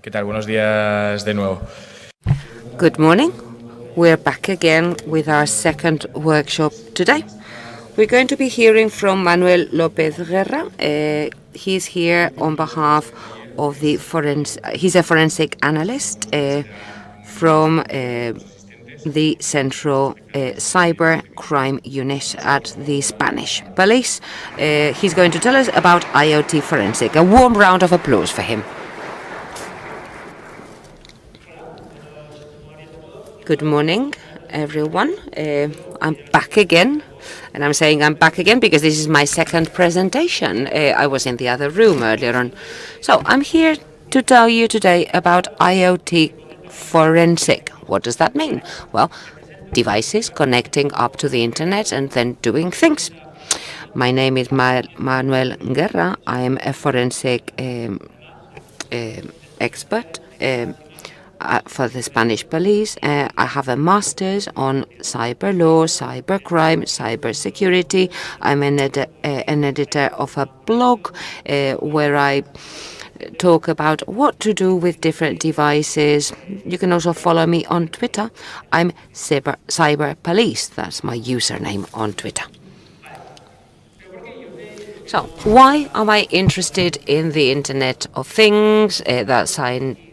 ¿Qué tal? Buenos días de nuevo. Good morning. We're back again with our second workshop today. We're going to be hearing from Manuel Lopez Guerra. He's here on behalf of the he's a forensic analyst from the Central Cyber Crime Unit at the Spanish Police. He's going to tell us about IoT Forensic. A warm round of applause for him. Good morning, everyone. I'm back again, and I'm saying I'm back again because this is my second presentation. I was in the other room earlier on. So I'm here to tell you today about IoT Forensic. What does that mean? Well, devices connecting up to the internet and then doing things. My name is Manuel Guerra. I am a forensic expert for the Spanish police. I have a master's on cyber law, cyber crime, cyber security. I'm an editor of a blog where I talk about what to do with different devices. You can also follow me on Twitter. I'm Cyber Police. That's my username on Twitter. So, why am I interested in the Internet of Things, that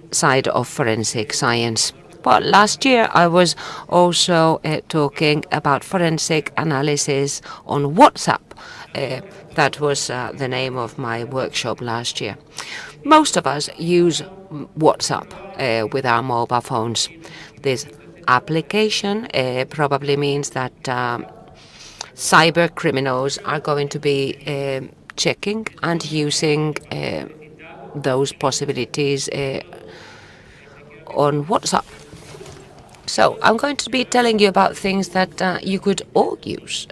side of forensic science? Well, last year I was also talking about forensic analysis on WhatsApp. That was the name of my workshop last year. Most of us use WhatsApp with our mobile phones. This application probably means that cyber criminals are going to be checking and using those possibilities on WhatsApp. So I'm going to be telling you about things that you could all use.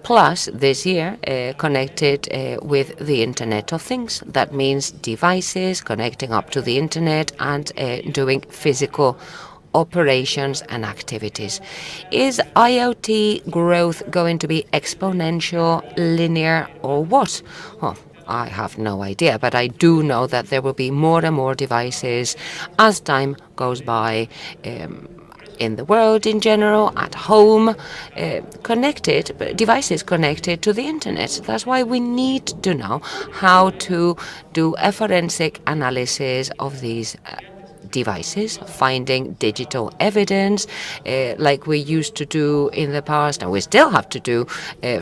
Plus, this year, connected with the Internet of Things. That means devices connecting up to the Internet and doing physical operations and activities. Is IoT growth going to be exponential, linear, or what? Well, I have no idea, but I do know that there will be more and more devices as time goes by in the world in general, at home, devices connected to the internet. That's why we need to know how to do a forensic analysis of these devices, finding digital evidence like we used to do in the past, and we still have to do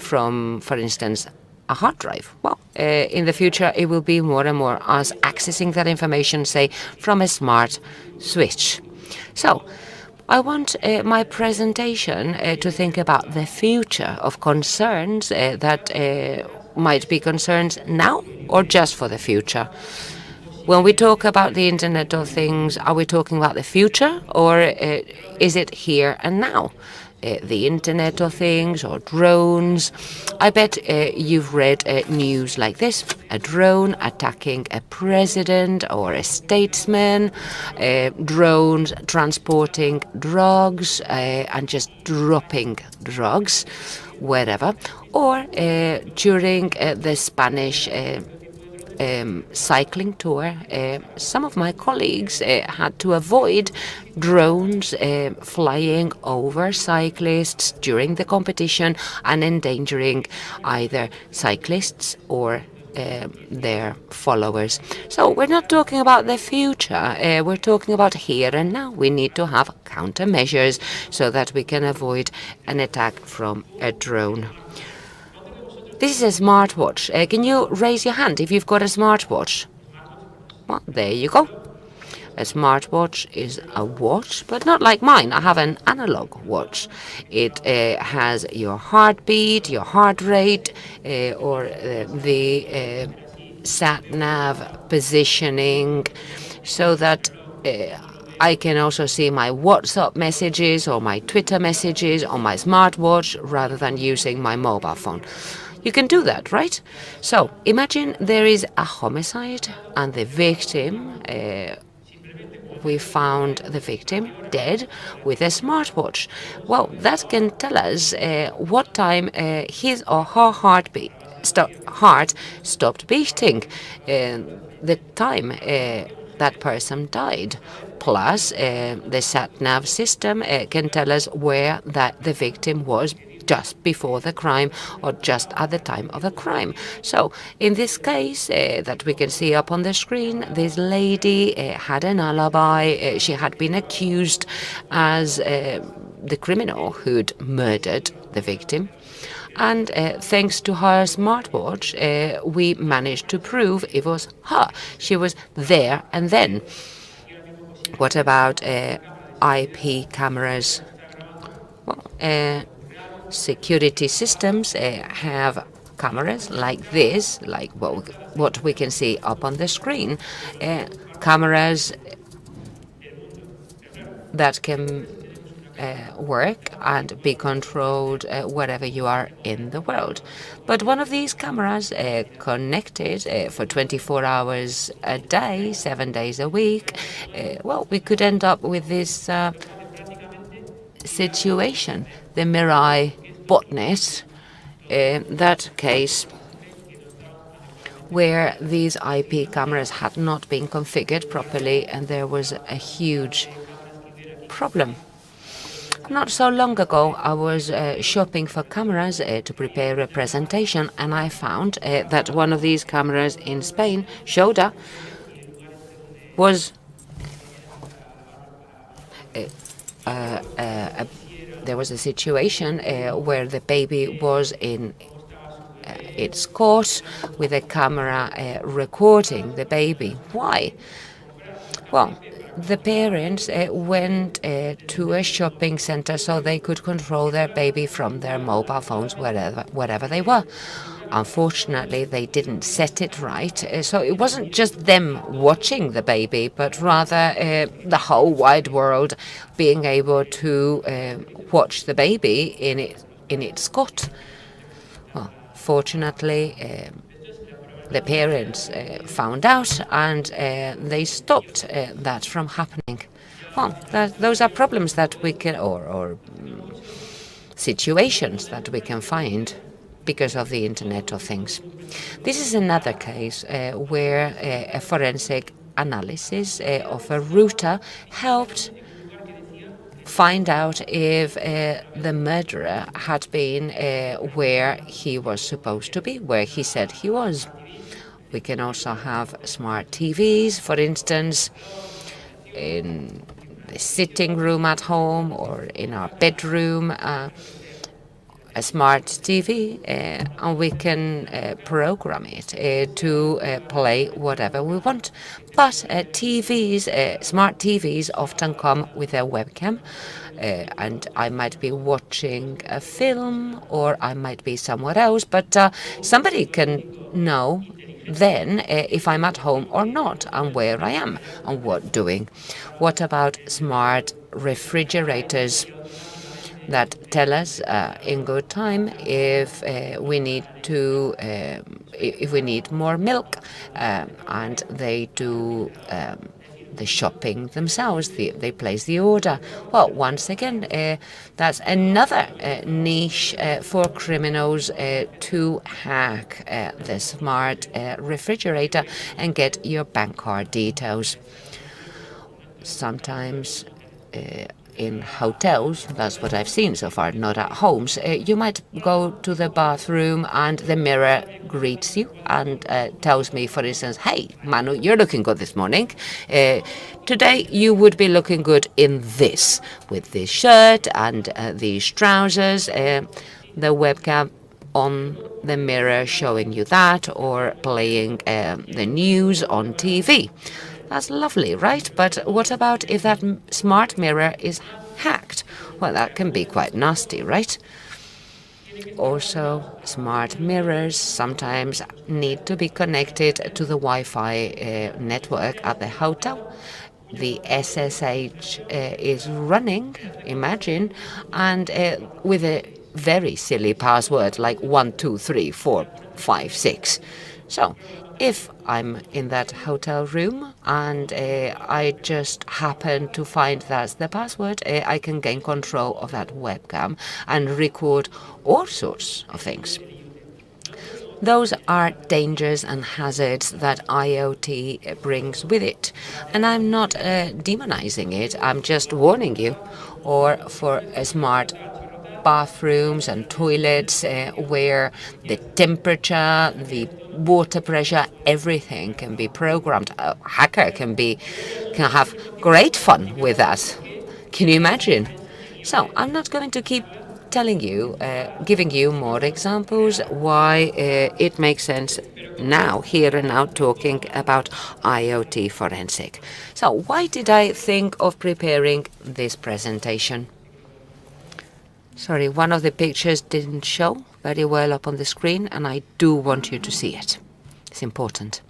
from, for instance, a hard drive. Well, in the future, it will be more and more us accessing that information, say, from a smart switch. So, I want my presentation to think about the future of concerns that might be concerns now or just for the future. When we talk about the Internet of Things, are we talking about the future or is it here and now? The Internet of Things or drones. I bet you've read news like this. A drone attacking a president or a statesman, drones transporting drugs and just dropping drugs wherever. Or during the Spanish cycling tour, some of my colleagues had to avoid drones flying over cyclists during the competition and endangering either cyclists or their followers. So we're not talking about the future, we're talking about here and now. We need to have countermeasures so that we can avoid an attack from a drone. This is a smartwatch. Can you raise your hand if you've got a smartwatch? Well, there you go. A smartwatch is a watch, but not like mine. I have an analog watch. It has your heartbeat, your heart rate, or the sat-nav positioning, so that I can also see my WhatsApp messages or my Twitter messages on my smartwatch rather than using my mobile phone. You can do that, right? So imagine there is a homicide and the victim, we found the victim dead with a smartwatch. Well, that can tell us what time his or her heart stopped beating, the time that person died. Plus, the sat-nav system can tell us where the victim was just before the crime or just at the time of a crime. So in this case that we can see up on the screen, this lady had an alibi. She had been accused as the criminal who'd murdered the victim. And thanks to her smartwatch, we managed to prove it was her. She was there and then. What about IP cameras? Well, security systems have cameras like this, like what we can see up on the screen. Cameras that can work and be controlled wherever you are in the world. But one of these cameras connected for 24 hours a day, 7 days a week, well, we could end up with this situation, the Mirai botnet, that case where these IP cameras had not been configured properly and there was a huge problem. Not so long ago, I was shopping for cameras to prepare a presentation, and I found that one of these cameras in Spain, Shoda, was there was a situation where the baby was in its cot with a camera recording the baby. Why? Well, the parents went to a shopping center so they could control their baby from their mobile phones wherever they were. Unfortunately, they didn't set it right, so it wasn't just them watching the baby, but rather the whole wide world being able to watch the baby in its cot. Well, fortunately, the parents found out and they stopped that from happening. Well, those are problems that we can, or situations that we can find because of the Internet of Things. This is another case where a forensic analysis of a router helped find out if the murderer had been where he was supposed to be, where he said he was. We can also have smart TVs, for instance, in the sitting room at home or in our bedroom, a smart TV, and we can program it to play whatever we want. But smart TVs often come with a webcam, and I might be watching a film or I might be somewhere else, but somebody can know then if I'm at home or not and where I am and what doing. What about smart refrigerators that tell us in good time if we need more milk, and they do the shopping themselves. They place the order. Well, once again, that's another niche for criminals to hack the smart refrigerator and get your bank card details. Sometimes in hotels, that's what I've seen so far, not at homes, you might go to the bathroom and the mirror greets you and tells me, for instance, "Hey, Manu, you're looking good this morning. Today you would be looking good in this, with this shirt and these trousers." The webcam on the mirror showing you that, or playing the news on TV. That's lovely, right? But what about if that smart mirror is hacked? Well, that can be quite nasty, right? Also, smart mirrors sometimes need to be connected to the Wi-Fi network at the hotel. The SSH is running, imagine, and with a very silly password like 123456. So, if I'm in that hotel room and I just happen to find that's the password, I can gain control of that webcam and record all sorts of things. Those are dangers and hazards that IoT brings with it. And I'm not demonizing it, I'm just warning you. Or for smart bathrooms and toilets where the temperature, the water pressure, everything can be programmed. A hacker can have great fun with that. Can you imagine? So I'm not going to keep telling you, giving you more examples why it makes sense now, here and now, talking about IoT Forensic. So why did I think of preparing this presentation? Sorry, one of the pictures didn't show very well up on the screen, and I do want you to see it. It's important.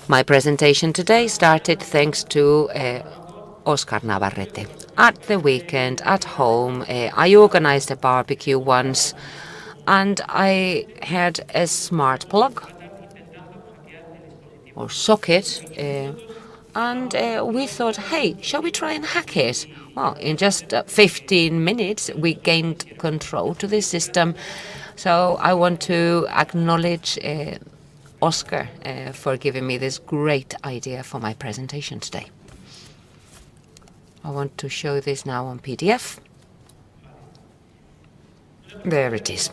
My presentation today started thanks to Oscar Navarrete. At the weekend, at home, I organized a barbecue once, and I had a smart plug or socket, and we thought, hey, shall we try and hack it? Well, in just 15 minutes, we gained control to the system. So I want to acknowledge Oscar for giving me this great idea for my presentation today. I want to show this now on PDF. There it is.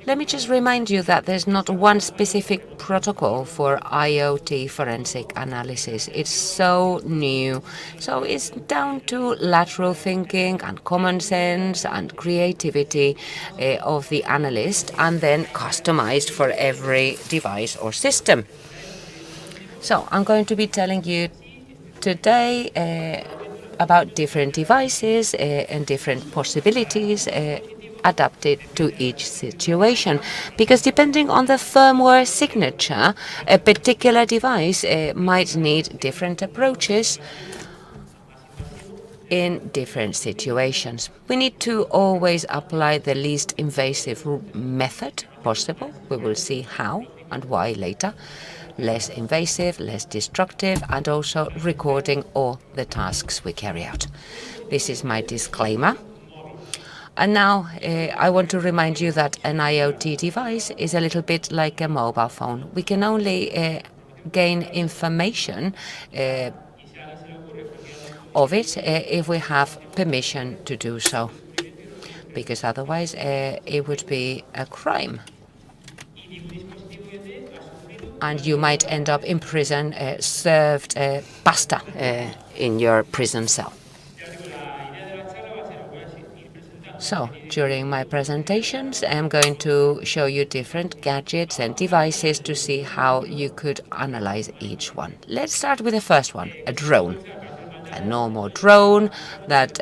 Let me just remind you that there's not one specific protocol for IoT forensic analysis. It's so new. So it's down to lateral thinking and common sense and creativity of the analyst, and then customized for every device or system. So I'm going to be telling you today about different devices and different possibilities adapted to each situation, because depending on the firmware signature, a particular device might need different approaches in different situations. We need to always apply the least invasive method possible. We will see how and why later. Less invasive, less destructive, and also recording all the tasks we carry out. This is my disclaimer. And now I want to remind you that an IoT device is a little bit like a mobile phone. We can only gain information of it if we have permission to do so, because otherwise it would be a crime. And you might end up in prison, served pasta in your prison cell. So, during my presentations, I'm going to show you different gadgets and devices to see how you could analyze each one. Let's start with the first one, a drone. A normal drone that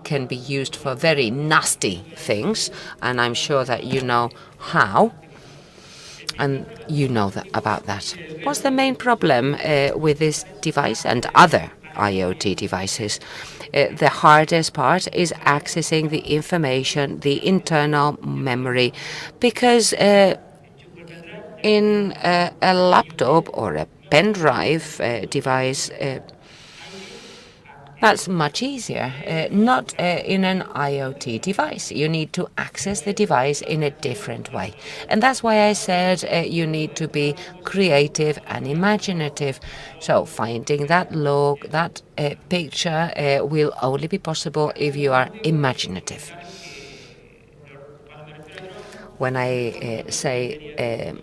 can be used for very nasty things, and I'm sure that you know how, and you know about that. What's the main problem with this device and other IoT devices? The hardest part is accessing the information, the internal memory, because in a laptop or a pen drive device, that's much easier. Not in an IoT device. You need to access the device in a different way. And that's why I said you need to be creative and imaginative. So finding that log, that picture will only be possible if you are imaginative. When I say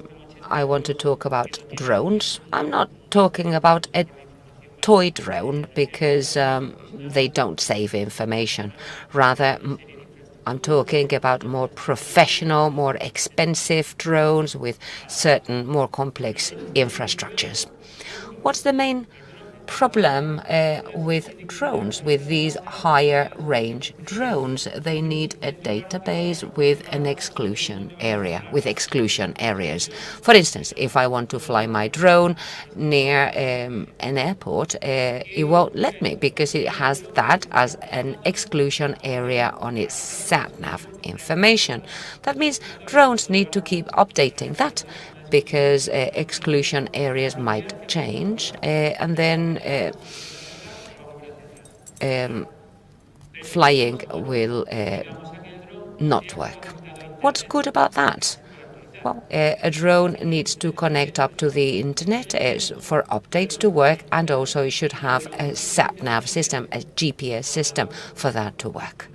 I want to talk about drones, I'm not talking about a toy drone, because they don't save information. Rather, I'm talking about more professional, more expensive drones with certain more complex infrastructures. What's the main problem with drones, with these higher range drones? They need a database with an exclusion area, with exclusion areas. For instance, if I want to fly my drone near an airport, it won't let me because it has that as an exclusion area on its sat-nav information. That means drones need to keep updating that, because exclusion areas might change, and then flying will not work. What's good about that? Well, a drone needs to connect up to the internet for updates to work, and also it should have a sat-nav system, a GPS system for that to work.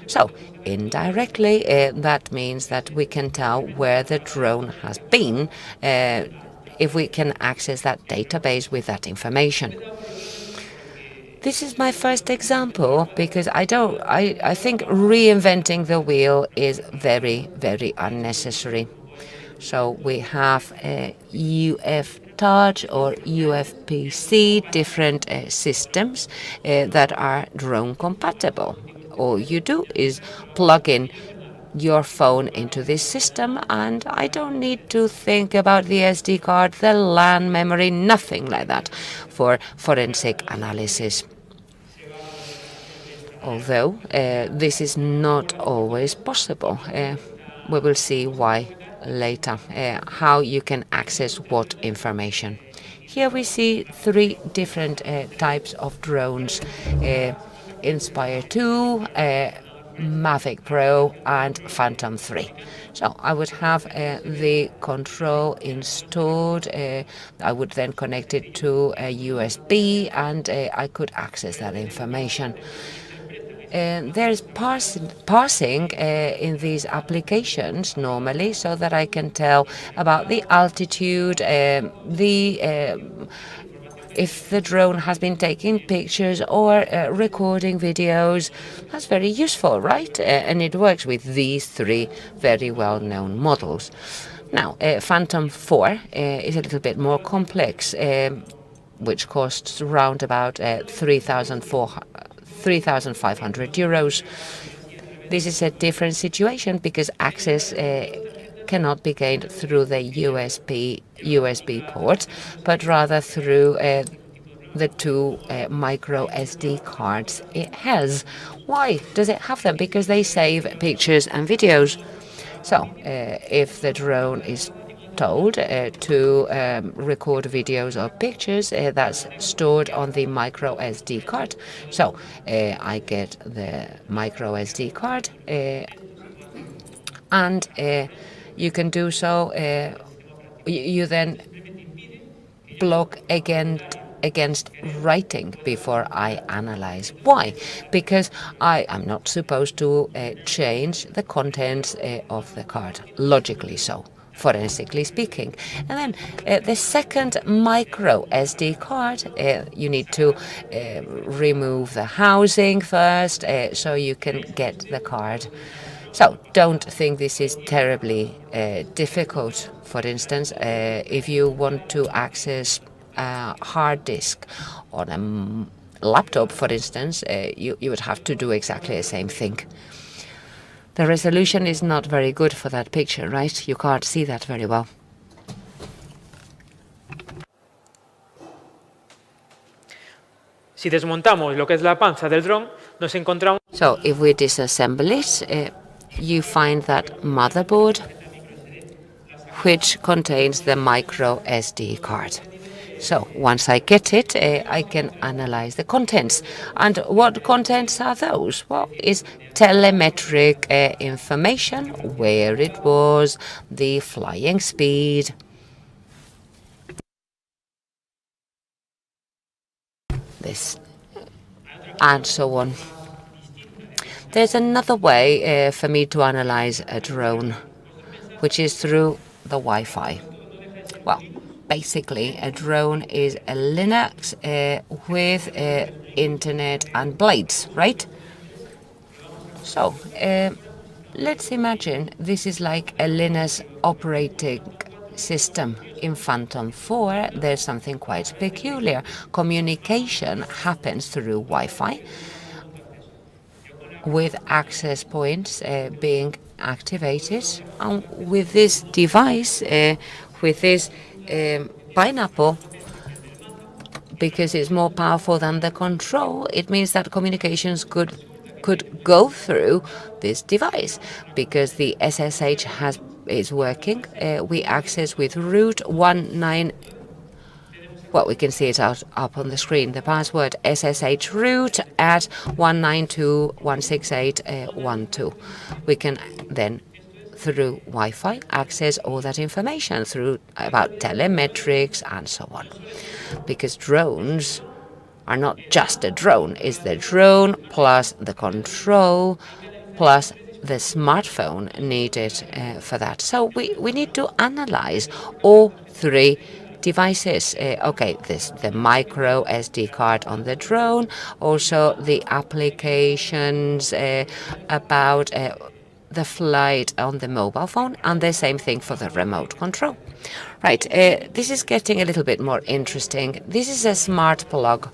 So indirectly, that means that we can tell where the drone has been if we can access that database with that information. This is my first example because I think reinventing the wheel is very, very unnecessary. So we have UF Touch or UFPC, different systems that are drone compatible. All you do is plug in your phone into this system, and I don't need to think about the SD card, the LAN memory, nothing like that for forensic analysis. Although this is not always possible. We will see why later, how you can access what information. Here we see three different types of drones, Inspire 2, Mavic Pro and Phantom 3. So I would have the control installed. I would then connect it to a USB, and I could access that information. There's parsing in these applications normally, so that I can tell about the altitude, if the drone has been taking pictures or recording videos. That's very useful, right? And it works with these three very well-known models. Now, Phantom 4 is a little bit more complex, which costs around about 3,500 euros. This is a different situation because access cannot be gained through the USB port, but rather through the two micro SD cards it has. Why does it have them? Because they save pictures and videos. So if the drone is told to record videos or pictures, that's stored on the micro SD card. So I get the micro SD card, and you can do so. You then block against writing before I analyze. Why? Because I am not supposed to change the contents of the card, logically so, forensically speaking. And then the second micro SD card, you need to remove the housing first so you can get the card. So don't think this is terribly difficult. For instance, if you want to access a hard disk on a laptop, for instance, you would have to do exactly the same thing. The resolution is not very good for that picture, right? You can't see that very well. Si desmontamos lo que es la panza del dron, nos encontramos. So if we disassemble it, you find that motherboard, which contains the micro SD card. So once I get it, I can analyze the contents. And what contents are those? Well, it's telemetric information, where it was, the flying speed, this, and so on. There's another way for me to analyze a drone, which is through the Wi-Fi. Well, basically, a drone is a Linux with internet and blades, right? So let's imagine this is like a Linux operating system. In Phantom 4, there's something quite peculiar. Communication happens through Wi-Fi, with access points being activated. And with this device, with this pineapple, because it's more powerful than the control, it means that communications could could go through this device because the SSH is working. We access with root 19. Well, we can see it up on the screen. The password SSH root at 192.168.12. We can then, through Wi-Fi, access all that information through about telemetrics and so on. Because drones are not just a drone. It's the drone plus the control plus the smartphone needed for that. So we need to analyze all three devices. Okay, the micro SD card on the drone, also the applications about the flight on the mobile phone, and the same thing for the remote control. Right, this is getting a little bit more interesting. This is a smart plug.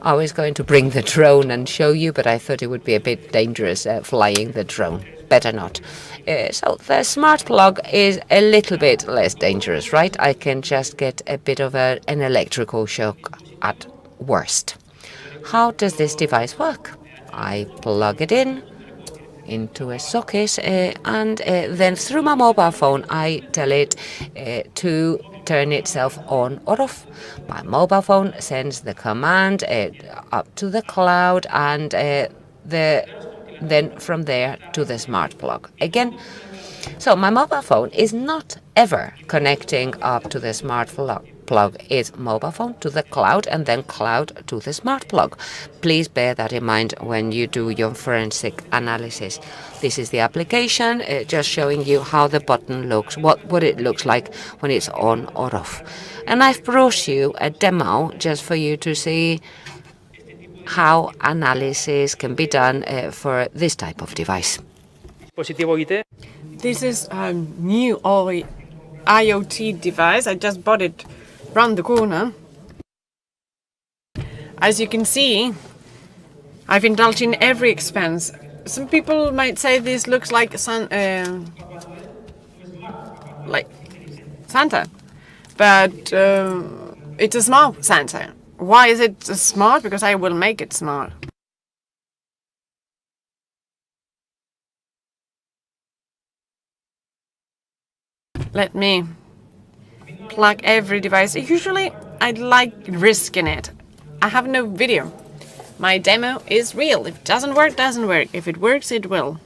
I was going to bring the drone and show you, but I thought it would be a bit dangerous flying the drone. Better not. So the smart plug is a little bit less dangerous, right? I can just get a bit of an electrical shock at worst. How does this device work? I plug it into a socket, and then through my mobile phone I tell it to turn itself on or off. My mobile phone sends the command up to the cloud, and then from there to the smart plug again. So my mobile phone is not ever connecting up to the smart plug. It's mobile phone to the cloud and then cloud to the smart plug. Please bear that in mind when you do your forensic analysis. This is the application, just showing you how the button looks, what it looks like when it's on or off. And I've brought you a demo just for you to see how analysis can be done for this type of device. This is a new IoT device. I just bought it round the corner. As you can see, I've indulged in every expense. Some people might say this looks like Santa, but it's a smart Santa. Why is it smart? Because I will make it smart. Let me plug every device. Usually I like risking it. I have no video. My demo is real. If it doesn't work, doesn't work. If it works, it will.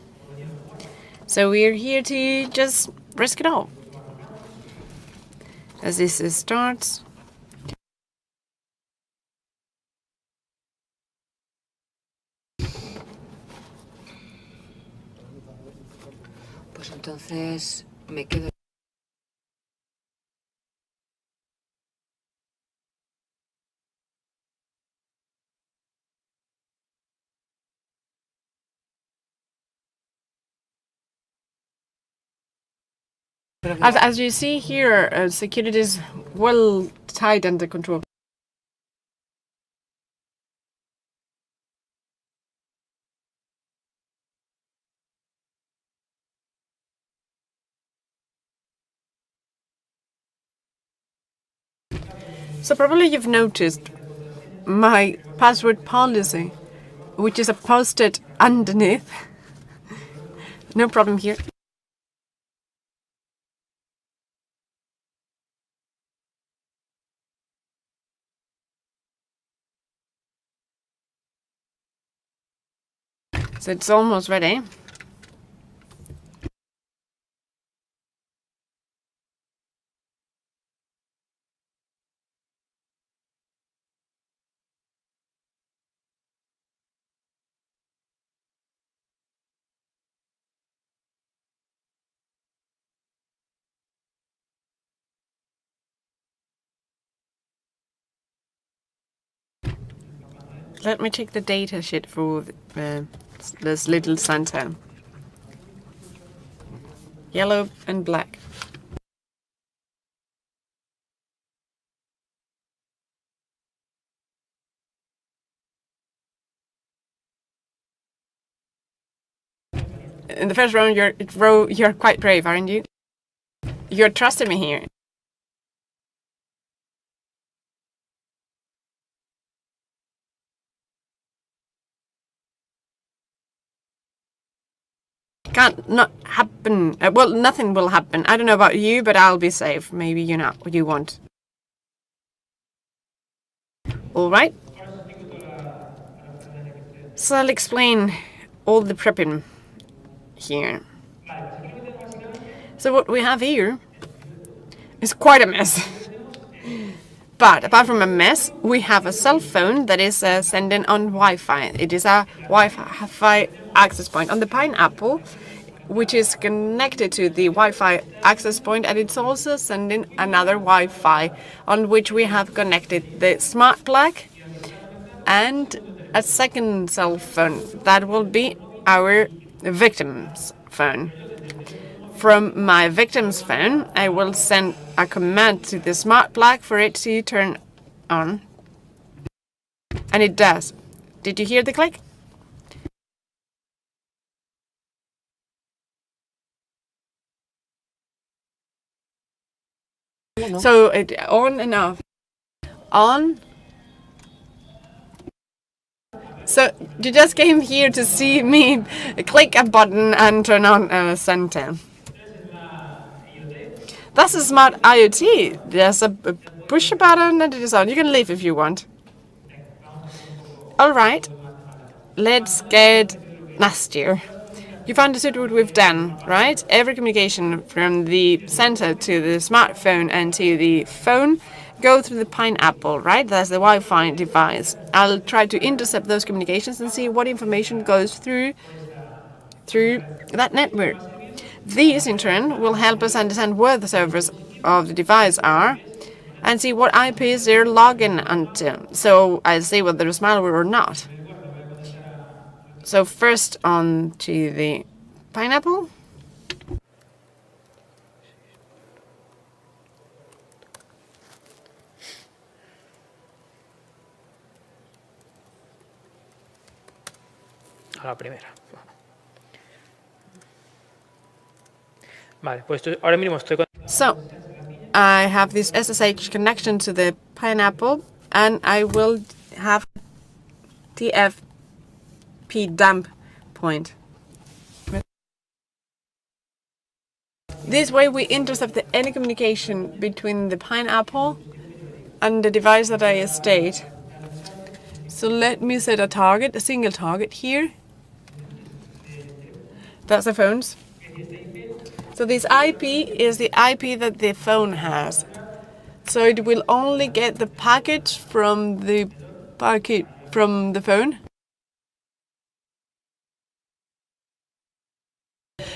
So we're here to just risk it all. As this starts. Pues entonces me quedo. As you see here, security is well tight under control. So probably you've noticed my password policy, which is posted underneath. No problem here. So it's almost ready. Let me check the data sheet for this little Santa. Yellow and black. In the first round, you're quite brave, aren't you? You're trusting me here. can't not happen. Well, nothing will happen. I don't know about you, but I'll be safe. Maybe you're not what you want. All right. So I'll explain all the prepping here. So what we have here is quite a mess. But apart from a mess, we have a cell phone that is sending on Wi-Fi. It is a Wi-Fi access point on the Pineapple, which is connected to the Wi-Fi access point, and it's also sending another Wi-Fi on which we have connected the smart plug and a second cell phone that will be our victim's phone. From my victim's phone, I will send a command to the smart plug for it to turn on. And it does. Did you hear the click? So it on and off. On. So you just came here to see me click a button and turn on a center. That's a smart IoT. There's a push a button and it is on. You can leave if you want. All right. Let's get nastier. You've understood what we've done, right? Every communication from the center to the smartphone and to the phone go through the Pineapple, right? That's the Wi-Fi device. I'll try to intercept those communications and see what information goes through that network. These, in turn, will help us understand where the servers of the device are and see what IPs they're logging onto. So I'll see whether there's malware or not. So first on to the Pineapple. A la primera. Vale, pues ahora mismo estoy con... So, I have this SSH connection to the Pineapple, and I will have TFP dump point. This way we intercept any communication between the Pineapple and the device that I state. So let me set a target, a single target here. That's the phone's. So this IP is the IP that the phone has. So it will only get the packet from the phone.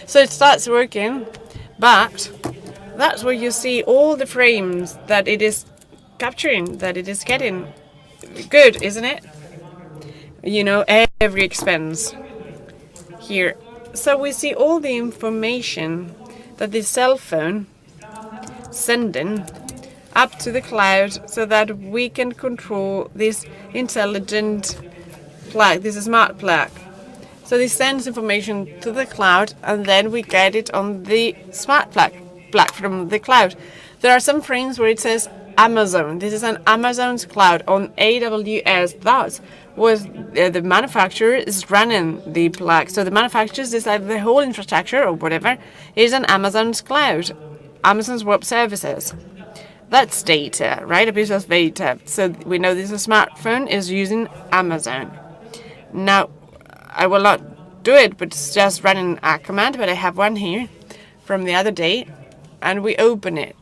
So it starts working, but that's where you see all the frames that it is capturing, that it is getting. Good, isn't it? You know, every expense here. So we see all the information that the cell phone sending up to the cloud so that we can control this intelligent plug, this smart plug. So this sends information to the cloud and then we get it on the smart plug from the cloud. There are some frames where it says Amazon. This is an Amazon's cloud on AWS. Thus, was the manufacturer is running the plug. So the manufacturers decide the whole infrastructure or whatever is on Amazon's cloud, Amazon's web services. That's data, right? A piece of data. So we know this smartphone is using Amazon. Now, I will not do it, but it's just running a command, but I have one here from the other day, and we open it.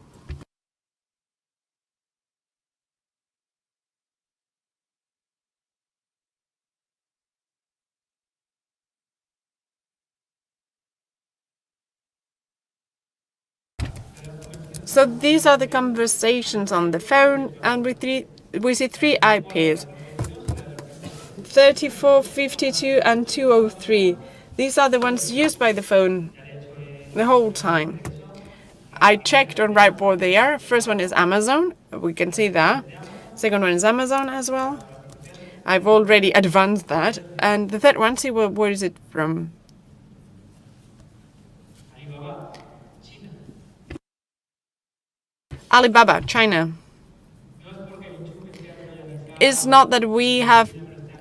So these are the conversations on the phone, and we see three IPs, 34, 52, and 203. These are the ones used by the phone the whole time. I checked on right where they are. First one is Amazon. We can see that. Second one is Amazon as well. I've already advanced that. And the third one, see where is it from? Alibaba, China. It's not that we have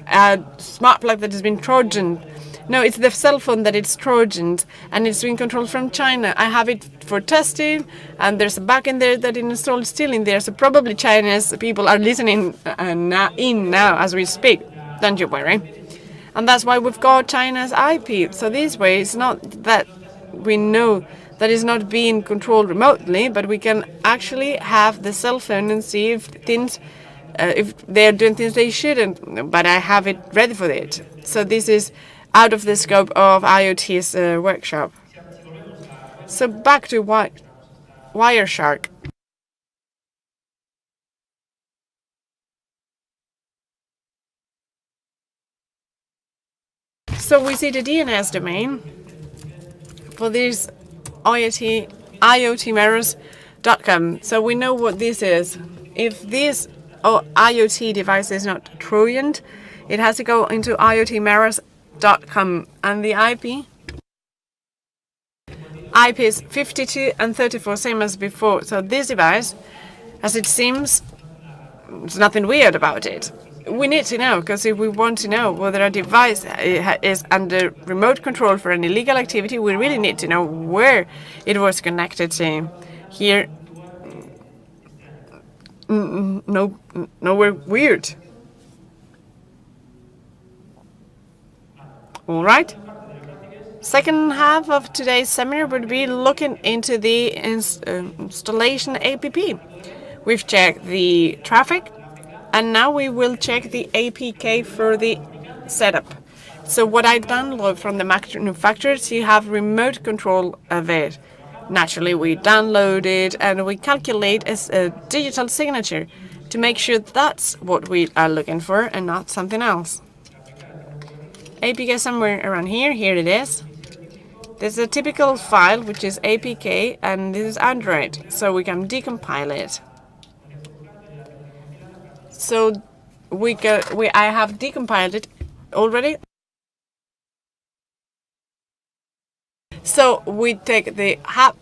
a smart plug that has been Trojan No, it's the cell phone that it's Trojan, and it's being controlled from China. I have it for testing, and there's a back in there that is installed still in there. So probably Chinese people are listening now as we speak. Don't you worry. And that's why we've got China's IP. So this way, it's not that we know that it's not being controlled remotely, but we can actually have the cell phone and see if things, if they're doing things they shouldn't. But I have it ready for it. So this is out of the scope of IoT's workshop. So back to Wireshark. So we see the DNS domain for this IoTmirrors.com. So we know what this is. If this IoT device is not Trojan, it has to go into IoTmirrors.com, and the IP is 52 and 34, same as before. So this device, as it seems, there's nothing weird about it. We need to know, because if we want to know whether a device is under remote control for an illegal activity, we really need to know where it was connected to. Here, nowhere weird. All right. Second half of today's seminar would be looking into the installation APP. We've checked the traffic, and now we will check the APK for the setup. So what I download from the manufacturers, you have remote control of it. Naturally, we download it and we calculate a digital signature to make sure that's what we are looking for and not something else. APK somewhere around here. Here it is. This is a typical file, which is APK, and this is Android, so we can decompile it. So I have decompiled it already. So we take the .hub,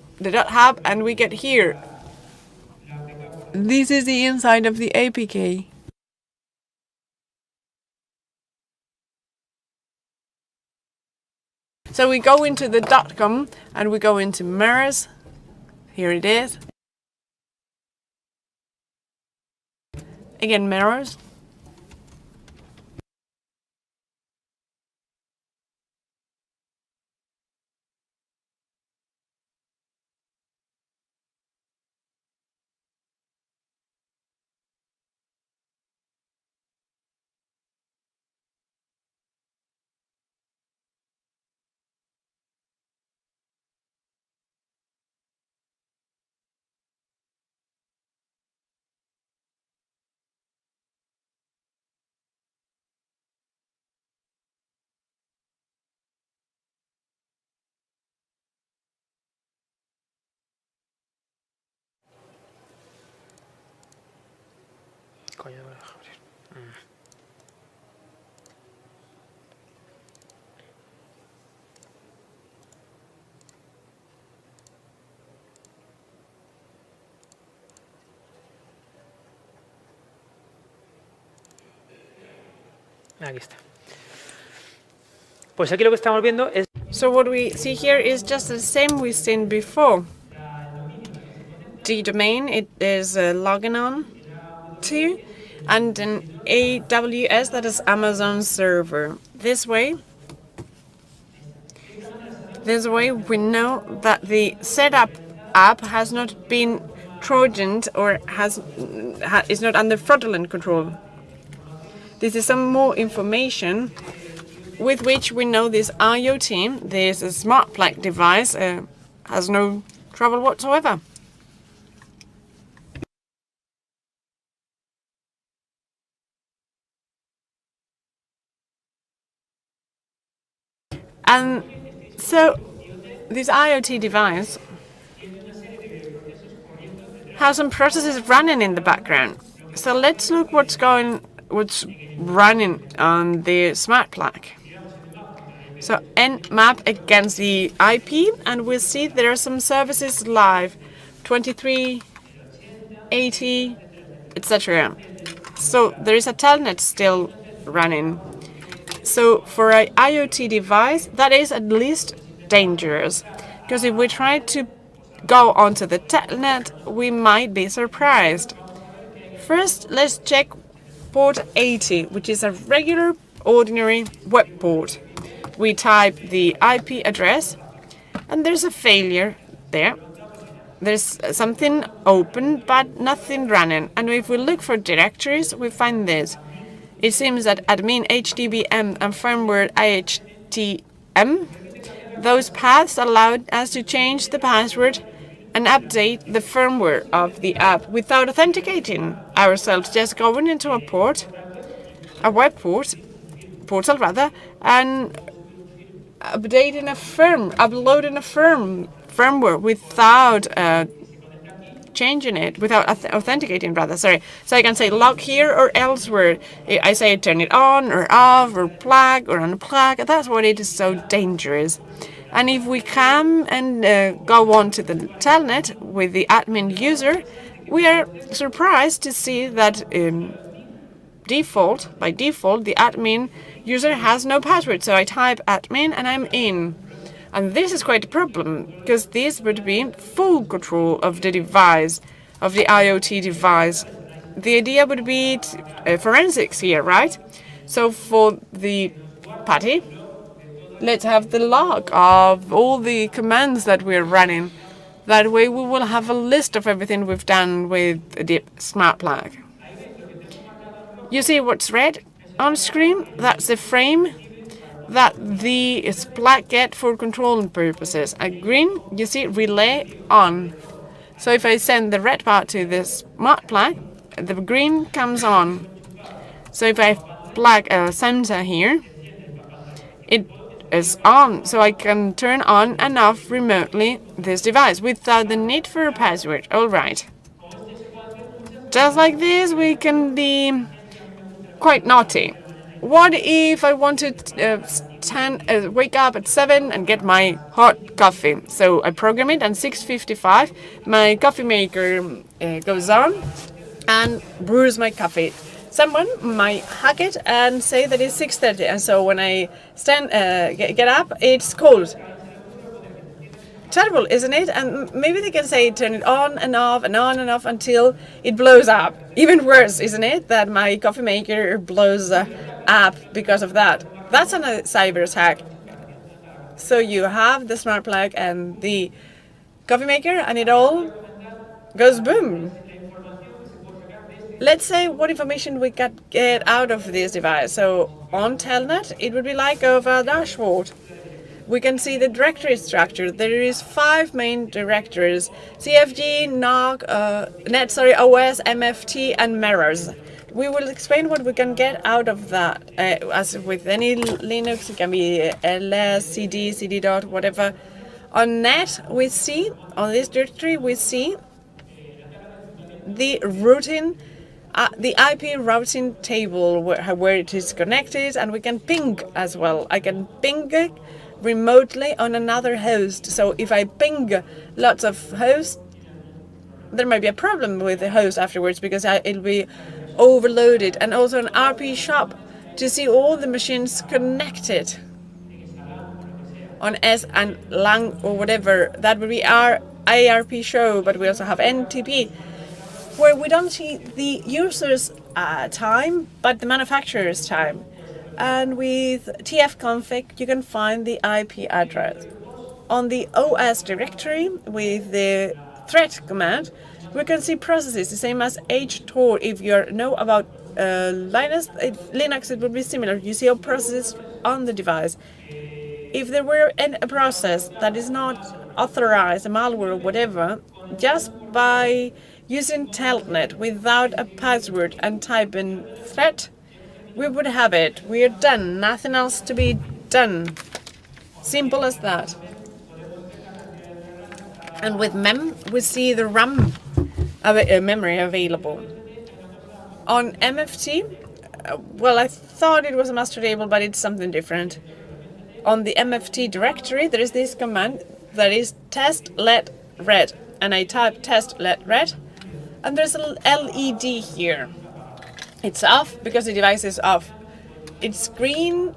and we get here. This is the inside of the APK. So we go into the .com and we go into mirrors. Here it is. Again, mirrors. Coño, no me deja abrir. Aquí está. Pues aquí lo que estamos viendo es. So what we see here is just the same we've seen before. The domain it is logging on to, and an AWS, that is Amazon server. This way we know that the setup app has not been Trojaned or is not under fraudulent control. This is some more information with which we know this IoT, this smart plug device, has no trouble whatsoever. And so this IoT device has some processes running in the background. So let's look what's running on the smart plug. So nmap against the IP, and we'll see there are some services live, 23, 80, etc. So there is a telnet still running. So for an IoT device, that is at least dangerous. Because if we try to go onto the telnet, we might be surprised. First, let's check port 80, which is a regular, ordinary web port. We type the IP address, and there's a failure there. There's something open, but nothing running. And if we look for directories, we find this. It seems that admin HDBM and firmware IHTM, those paths allowed us to change the password and update the firmware of the app without authenticating ourselves, just going into a web portal rather, and uploading a firmware without changing it, without authenticating rather, sorry. So I can say log here or elsewhere. I say turn it on or off or plug or unplug. That's what it is so dangerous. And if we come and go on to the telnet with the admin user, we are surprised to see that by default, the admin user has no password. So I type admin and I'm in. And this is quite a problem, because this would be full control of the device, of the IoT device. The idea would be forensics here, right? So for the party, let's have the log of all the commands that we're running. That way we will have a list of everything we've done with the smart plug. You see what's red on screen? That's the frame that the plug get for controlling purposes. A green, you see, relay on. So if I send the red part to the smart plug, the green comes on. So if I plug a sensor here, it is on. So I can turn on and off remotely this device without the need for a password. All right. Just like this, we can be quite naughty. What if I wanted to wake up at 7 and get my hot coffee? So I program it, and 6:55, my coffee maker goes on and brews my coffee. Someone might hack it and say that it's 6:30, and so when I get up, it's cold. Terrible, isn't it? And maybe they can say turn it on and off and on and off until it blows up. Even worse, isn't it? That my coffee maker blows up because of that. That's a cyber attack. So you have the smart plug and the coffee maker, and it all goes boom. Let's say what information we can get out of this device. So on Telnet, it would be like of a dashboard. We can see the directory structure. There is 5 main directories: CFG, NOC, OS, MFT, and mirrors. We will explain what we can get out of that. As with any Linux, it can be ls, cd, cd dot, whatever. On net, we see, on this directory, we see the routing, the IP routing table where it is connected, and we can ping as well. I can ping it remotely on another host. So if I ping lots of hosts, there might be a problem with the host afterwards, because it'll be overloaded. And also an RP shop to see all the machines connected on S and LAN or whatever. That would be our ARP show, but we also have NTP, where we don't see the user's time, but the manufacturer's time. And with tfconfig, you can find the IP address. On the OS directory, with the threat command, we can see processes, the same as htor. If you know about Linux, it would be similar. You see all processes on the device. If there were a process that is not authorized, a malware or whatever, just by using Telnet without a password and typing threat, we would have it. We are done. Nothing else to be done. Simple as that. And with mem, we see the RAM memory available. On MFT, well, I thought it was a master table, but it's something different. On the MFT directory, there is this command that is test let red. And I type test let red, and there's a LED here. It's off because the device is off. It's green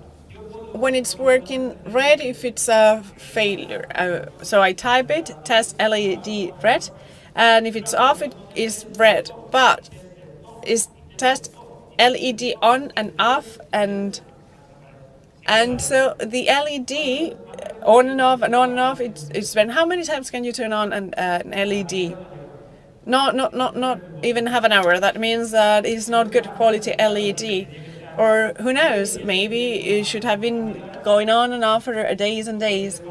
when it's working red if it's a failure. So I type it, test LED red, and if it's off it is red. But is test LED on and off, and so the LED on and off and on and off, it's when how many times can you turn on an LED? Not even half an hour. That means that it's not good quality LED. Or who knows, maybe it should have been going on and off for days and days.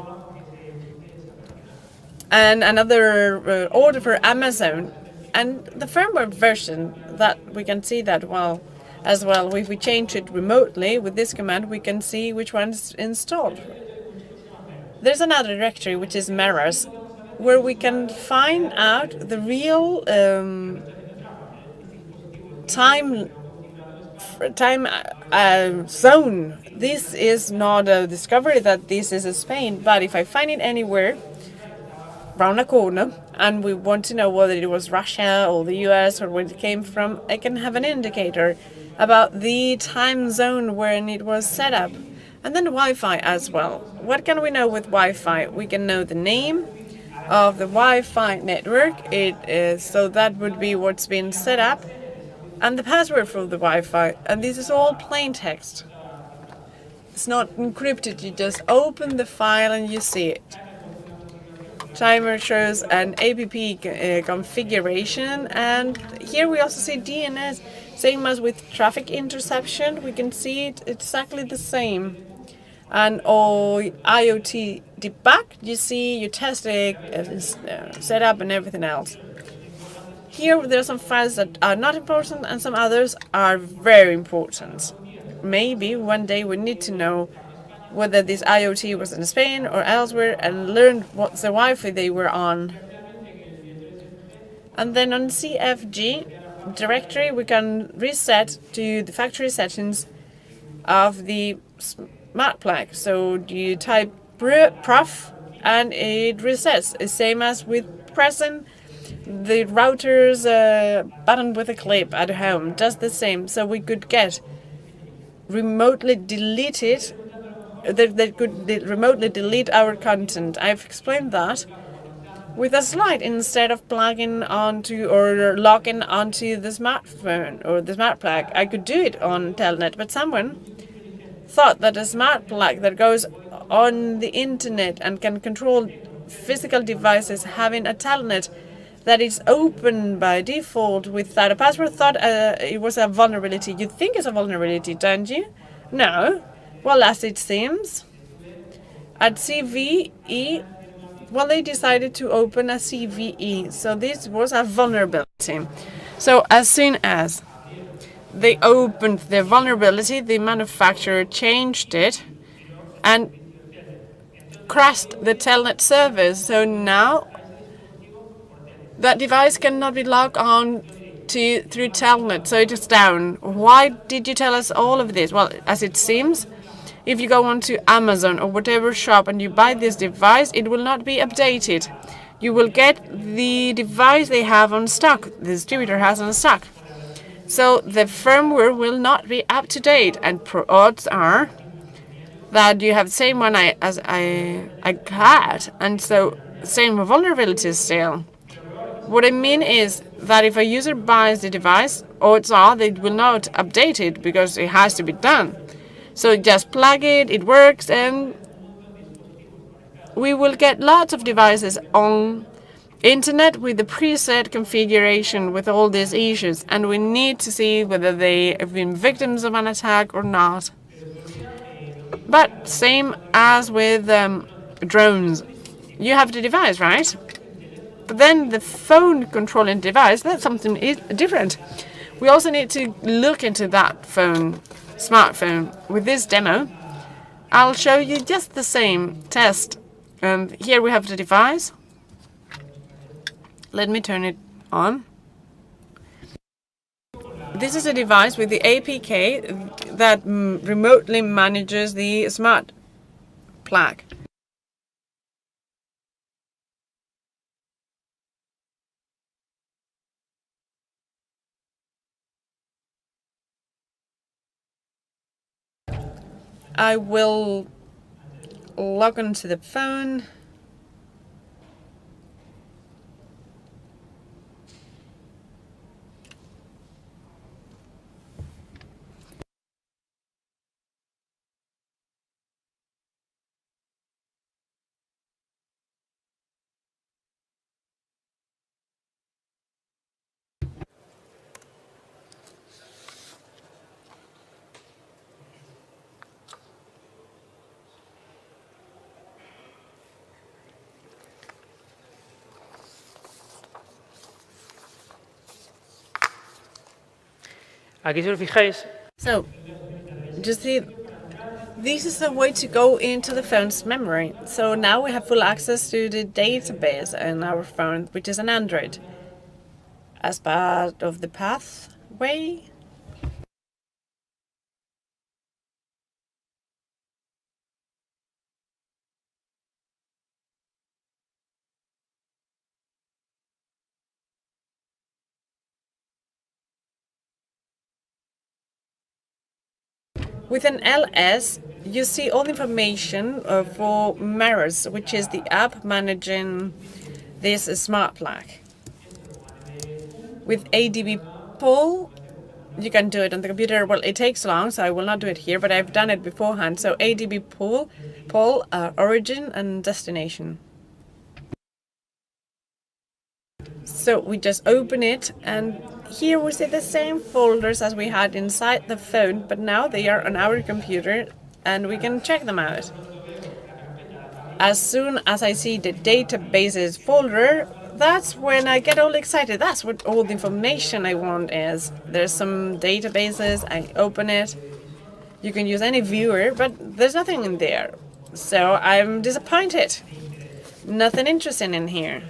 And another order for Amazon. And the firmware version, that we can see that as well. If we change it remotely with this command, we can see which one's installed. There's another directory, which is Mirrors, where we can find out the real time zone. This is not a discovery that this is Spain, but if I find it anywhere round a corner and we want to know whether it was Russia or the US or where it came from, I can have an indicator about the time zone when it was set up. And then Wi-Fi as well. What can we know with Wi-Fi? We can know the name of the Wi-Fi network. So that would be what's been set up, and the password for the Wi-Fi. And this is all plain text. It's not encrypted. You just open the file and you see it. Timer shows an app configuration, and here we also see DNS, same as with traffic interception. We can see it exactly the same. And IoT debug, you see your testing setup and everything else. Here there are some files that are not important and some others are very important. Maybe one day we need to know whether this IoT was in Spain or elsewhere and learn what the Wi-Fi they were on. And then on CFG directory we can reset to the factory settings of the smart plug. So you type prof and it resets. The same as with pressing the router's button with a clip at home. Does the same. So we could get remotely deleted. They could remotely delete our content. I've explained that with a slide instead of plugging onto or logging onto the smartphone or the smart plug. I could do it on Telnet, but someone thought that a smart plug that goes on the internet and can control physical devices having a Telnet that is open by default without a password thought it was a vulnerability. You think it's a vulnerability, don't you? No. Well, as it seems, at CVE, well, they decided to open a CVE. So this was a vulnerability. So as soon as they opened the vulnerability, the manufacturer changed it and crashed the Telnet servers. So now that device cannot be logged on through Telnet, so it is down. Why did you tell us all of this? Well, as it seems, if you go onto Amazon or whatever shop and you buy this device, it will not be updated. You will get the device they have on stock, the distributor has on stock. So the firmware will not be up to date, and odds are that you have the same one as I had, and so same vulnerabilities still. What I mean is that if a user buys the device, odds are they will not update it because it has to be done. So just plug it, it works, and we will get lots of devices on internet with the preset configuration with all these issues, and we need to see whether they have been victims of an attack or not. But same as with drones, you have the device, right? But then the phone controlling device, that's something different. We also need to look into that smartphone. With this demo, I'll show you just the same test. Here we have the device. Let me turn it on. This is a device with the APK that remotely manages the smart plug. I will log onto the phone. Aquí si os fijáis, So, just see, this is a way to go into the phone's memory. So now we have full access to the database on our phone, which is an Android, as part of the pathway. With an LS, you see all the information for Mirrors, which is the app managing this smart plug. With ADB pull, you can do it on the computer. Well, it takes long, so I will not do it here, but I've done it beforehand. So ADB pull, origin and destination. So we just open it, and here we see the same folders as we had inside the phone, but now they are on our computer and we can check them out. As soon as I see the databases folder, that's when I get all excited. That's what all the information I want is. There's some databases, I open it. You can use any viewer, but there's nothing in there. So I'm disappointed. Nothing interesting in here.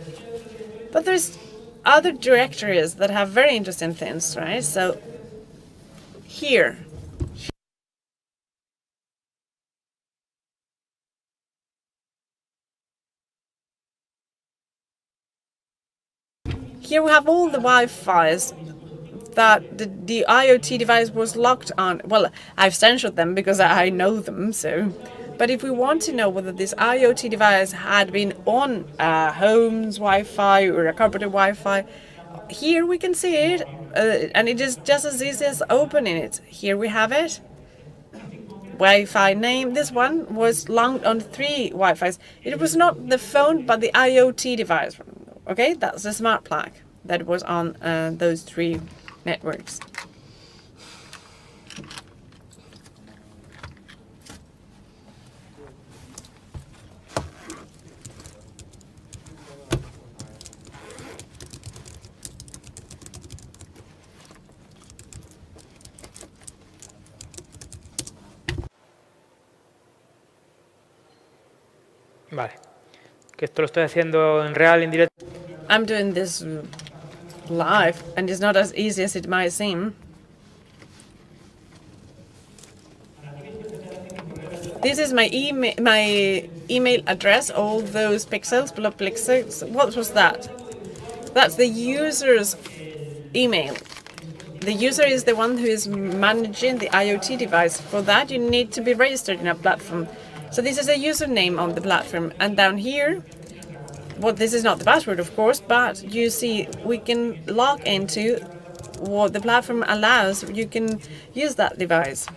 But there's other directories that have very interesting things, right? So here. Here we have all the Wi-Fi's that the IoT device was locked on. Well, I've censored them because I know them, so. But if we want to know whether this IoT device had been on a home's Wi-Fi or a corporate Wi-Fi, here we can see it, and it is just as easy as opening it. Here we have it. Wi-Fi name. This one was logged on 3 Wi-Fi's. It was not the phone, but the IoT device. Okay, that's the smart plug that was on those 3 networks. vale, que esto lo estoy haciendo en real, en directo. I'm doing this live, and it's not as easy as it might seem. This is my email address, all those pixels, below pixels. What was that? That's the user's email. The user is the one who is managing the IoT device. For that, you need to be registered in a platform. So this is a username on the platform. And down here, well, this is not the password, of course, but you see we can log into what the platform allows. You can use that device.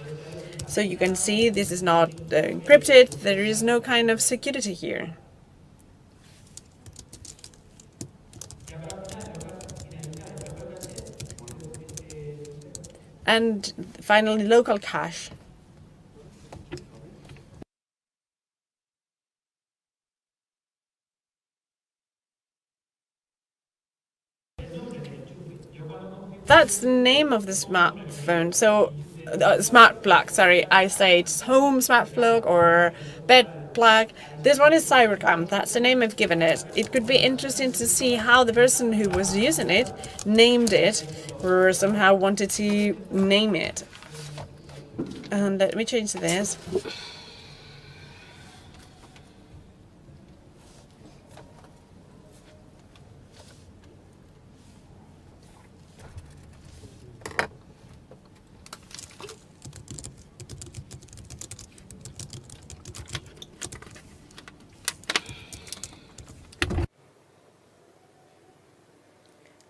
So you can see this is not encrypted. There is no kind of security here. And finally, local cache. That's the name of the smartphone. So, smart plug, sorry, I say it's home smart plug or bed plug. This one is Cybercam, that's the name I've given it. It could be interesting to see how the person who was using it named it or somehow wanted to name it. And let me change this.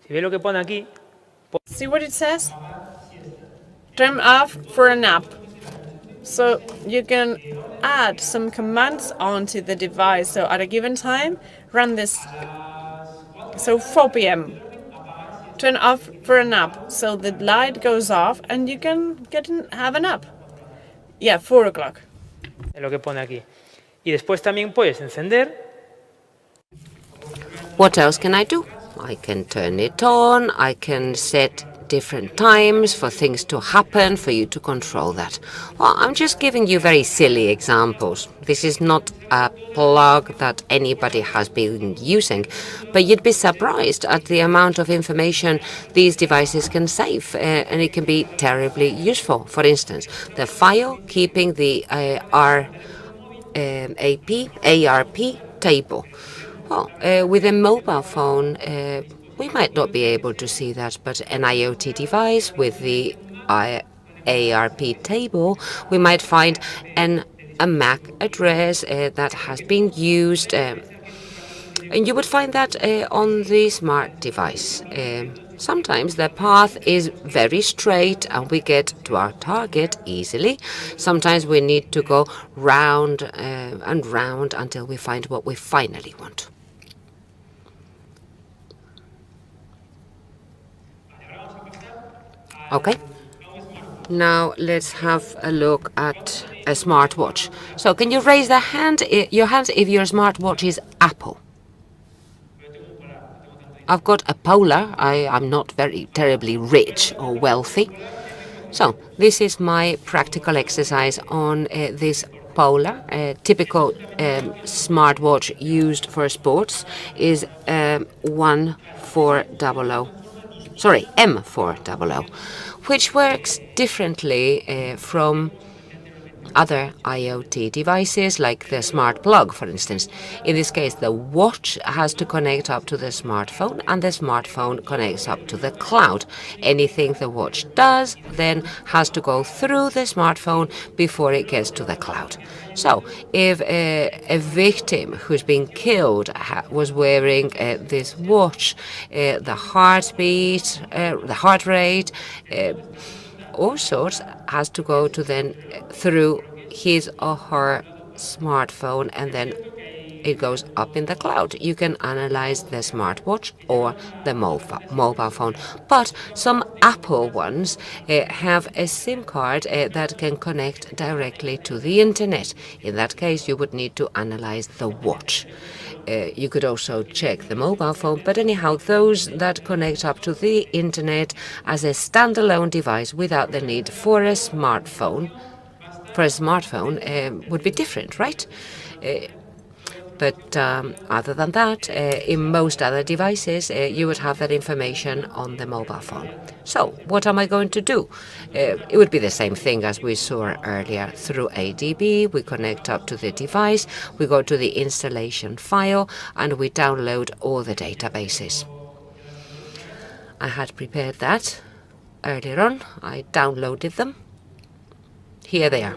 Si veis lo que pone aquí, See what it says? Turn off for a nap. So you can add some commands onto the device. So at a given time, run this. So 4 p.m. Turn off for a nap. So the light goes off and you can have a nap. Yeah, 4 o'clock. es lo que pone aquí. Y después también puedes encender. What else can I do? I can turn it on, I can set different times for things to happen, for you to control that. Well, I'm just giving you very silly examples. This is not a plug that anybody has been using, but you'd be surprised at the amount of information these devices can save, and it can be terribly useful. For instance, the file keeping the ARP table. Well, with a mobile phone, we might not be able to see that, but an IoT device with the ARP table, we might find a MAC address that has been used, and you would find that on the smart device. Sometimes the path is very straight and we get to our target easily. Sometimes we need to go round and round until we find what we finally want. Okay, now let's have a look at a smartwatch. So can you raise your hands if your smartwatch is Apple? I've got a Polar. I'm not very terribly rich or wealthy. So this is my practical exercise on this Polar. A typical smartwatch used for sports is M400, which works differently from other IoT devices like the smart plug, for instance. In this case, the watch has to connect up to the smartphone and the smartphone connects up to the cloud. Anything the watch does then has to go through the smartphone before it gets to the cloud. So if a victim who's been killed was wearing this watch, the heartbeat, the heart rate, all sorts has to go to then through his or her smartphone, and then it goes up in the cloud. You can analyze the smartwatch or the mobile phone. But some Apple ones have a SIM card that can connect directly to the internet. In that case, you would need to analyze the watch. You could also check the mobile phone, but anyhow, those that connect up to the internet as a standalone device without the need for a smartphone, would be different, right? But other than that, in most other devices, you would have that information on the mobile phone. So what am I going to do? It would be the same thing as we saw earlier. Through ADB, we connect up to the device, we go to the installation file, and we download all the databases. I had prepared that earlier on. I downloaded them. Here they are.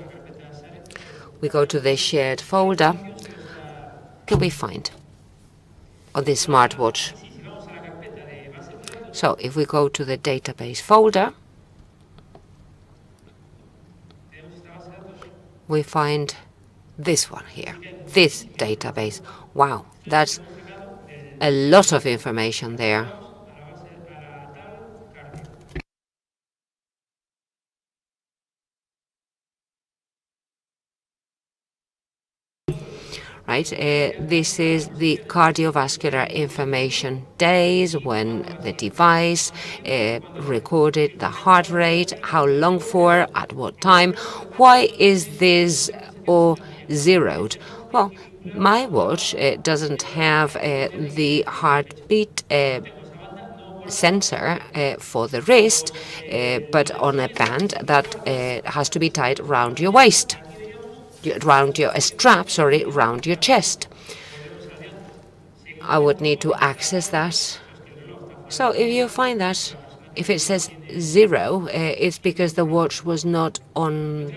We go to the shared folder. Can we find on this smartwatch? So if we go to the database folder, we find this one here, this database. Wow, that's a lot of information there. Right, this is the cardiovascular information days when the device recorded the heart rate, how long for, at what time. Why is this all zeroed? Well, my watch doesn't have the heartbeat sensor for the wrist, but on a band that has to be tied around your waist. Round your chest. I would need to access that. So if you find that, if it says 0, it's because the watch was not worn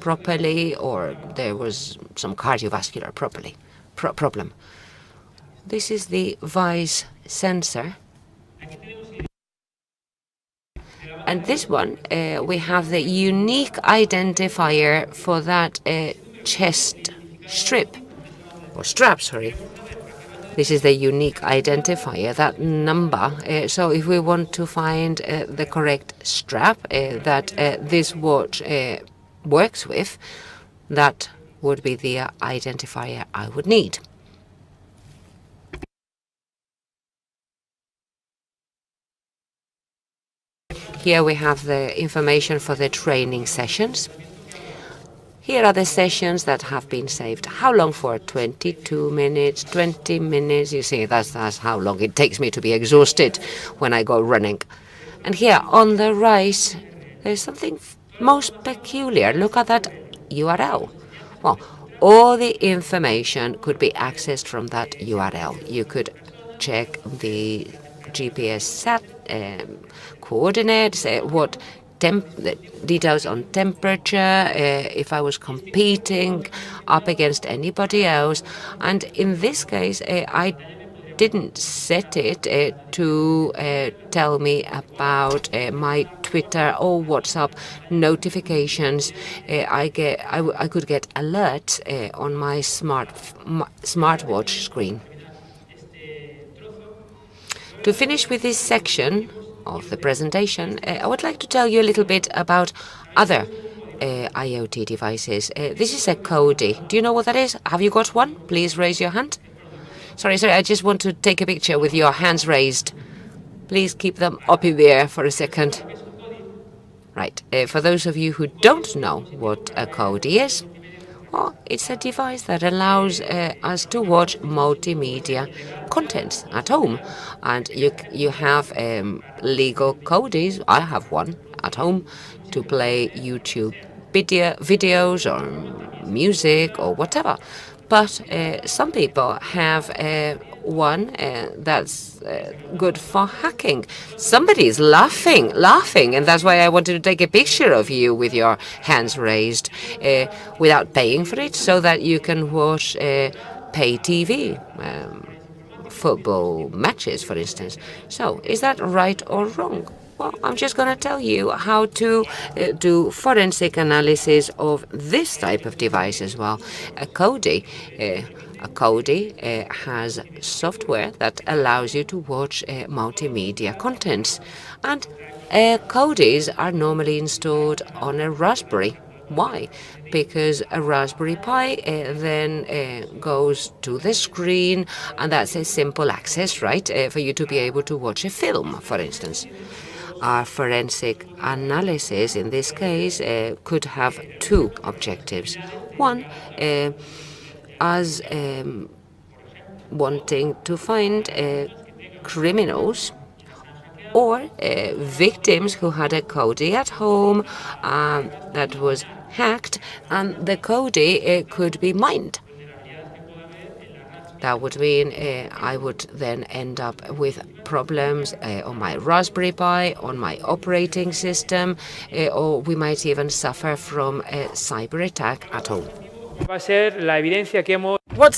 properly, or there was some cardiovascular problem. This is the Vice sensor. And this one, we have the unique identifier for that chest strip, or strap, sorry. This is the unique identifier, that number. So if we want to find the correct strap that this watch works with, that would be the identifier I would need. Here we have the information for the training sessions. Here are the sessions that have been saved. How long for? 22 minutes, 20 minutes. You see, that's how long it takes me to be exhausted when I go running. And here on the right, there's something most peculiar. Look at that URL. Well, all the information could be accessed from that URL. You could check the GPS coordinates, what details on temperature, if I was competing up against anybody else. And in this case, I didn't set it to tell me about my Twitter or WhatsApp notifications. I could get alerts on my smartwatch screen. To finish with this section of the presentation, I would like to tell you a little bit about other IoT devices. This is a Cody. Do you know what that is? Have you got one? Please raise your hand. Sorry, I just want to take a picture with your hands raised. Please keep them up in the air for a second. Right, for those of you who don't know what a Cody is, well, it's a device that allows us to watch multimedia contents at home. And you have legal Codys. I have one at home to play YouTube videos or music or whatever. But some people have one that's good for hacking. Somebody's laughing, and that's why I wanted to take a picture of you with your hands raised without paying for it, so that you can watch pay TV, football matches, for instance. So, is that right or wrong? Well, I'm just going to tell you how to do forensic analysis of this type of device as well. A Cody has software that allows you to watch multimedia contents. And Codys are normally installed on a Raspberry. Why? Because a Raspberry Pi then goes to the screen, and that's a simple access, right, for you to be able to watch a film, for instance. Our forensic analysis, in this case, could have two objectives. One, us wanting to find criminals or victims who had a Cody at home that was hacked, and the Cody could be mined. That would mean I would then end up with problems on my Raspberry Pi, on my operating system, or we might even suffer from a cyber attack at home. What's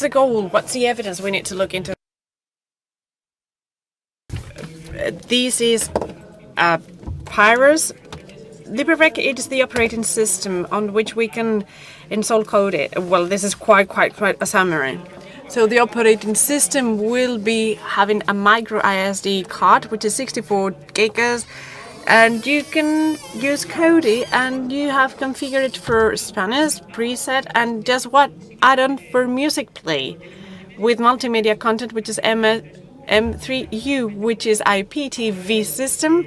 the goal? What's the evidence we need to look into? This is Pyrus. LibreRec is the operating system on which we can install Cody. Well, this is quite a summary. So the operating system will be having a micro ISD card, which is 64 gigas, and you can use Cody, and you have configured it for Spanish preset, and just what add-on for music play with multimedia content, which is M3U, which is IPTV system,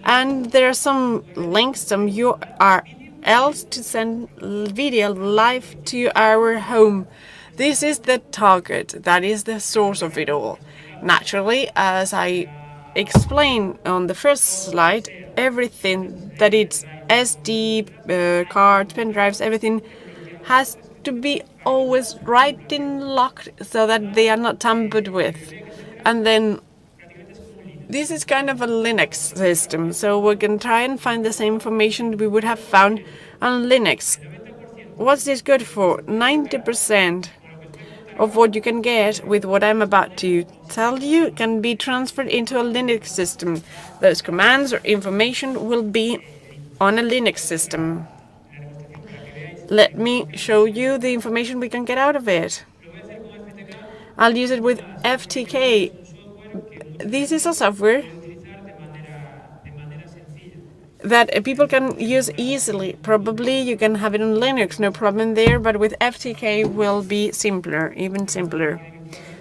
and there are some links, some URLs to send video live to our home. This is the target, that is the source of it all. Naturally, as I explained on the first slide, everything that it's SD, cards, pen drives, everything has to be always right in locked so that they are not tampered with. And then this is kind of a Linux system, so we're going to try and find the same information we would have found on Linux. What's this good for? 90%. of what you can get with what I'm about to tell you can be transferred into a Linux system. Those commands or information will be on a Linux system. Let me show you the information we can get out of it. I'll use it with FTK. This is a software that people can use easily. Probably you can have it on Linux, no problem there, but with FTK will be simpler, even simpler.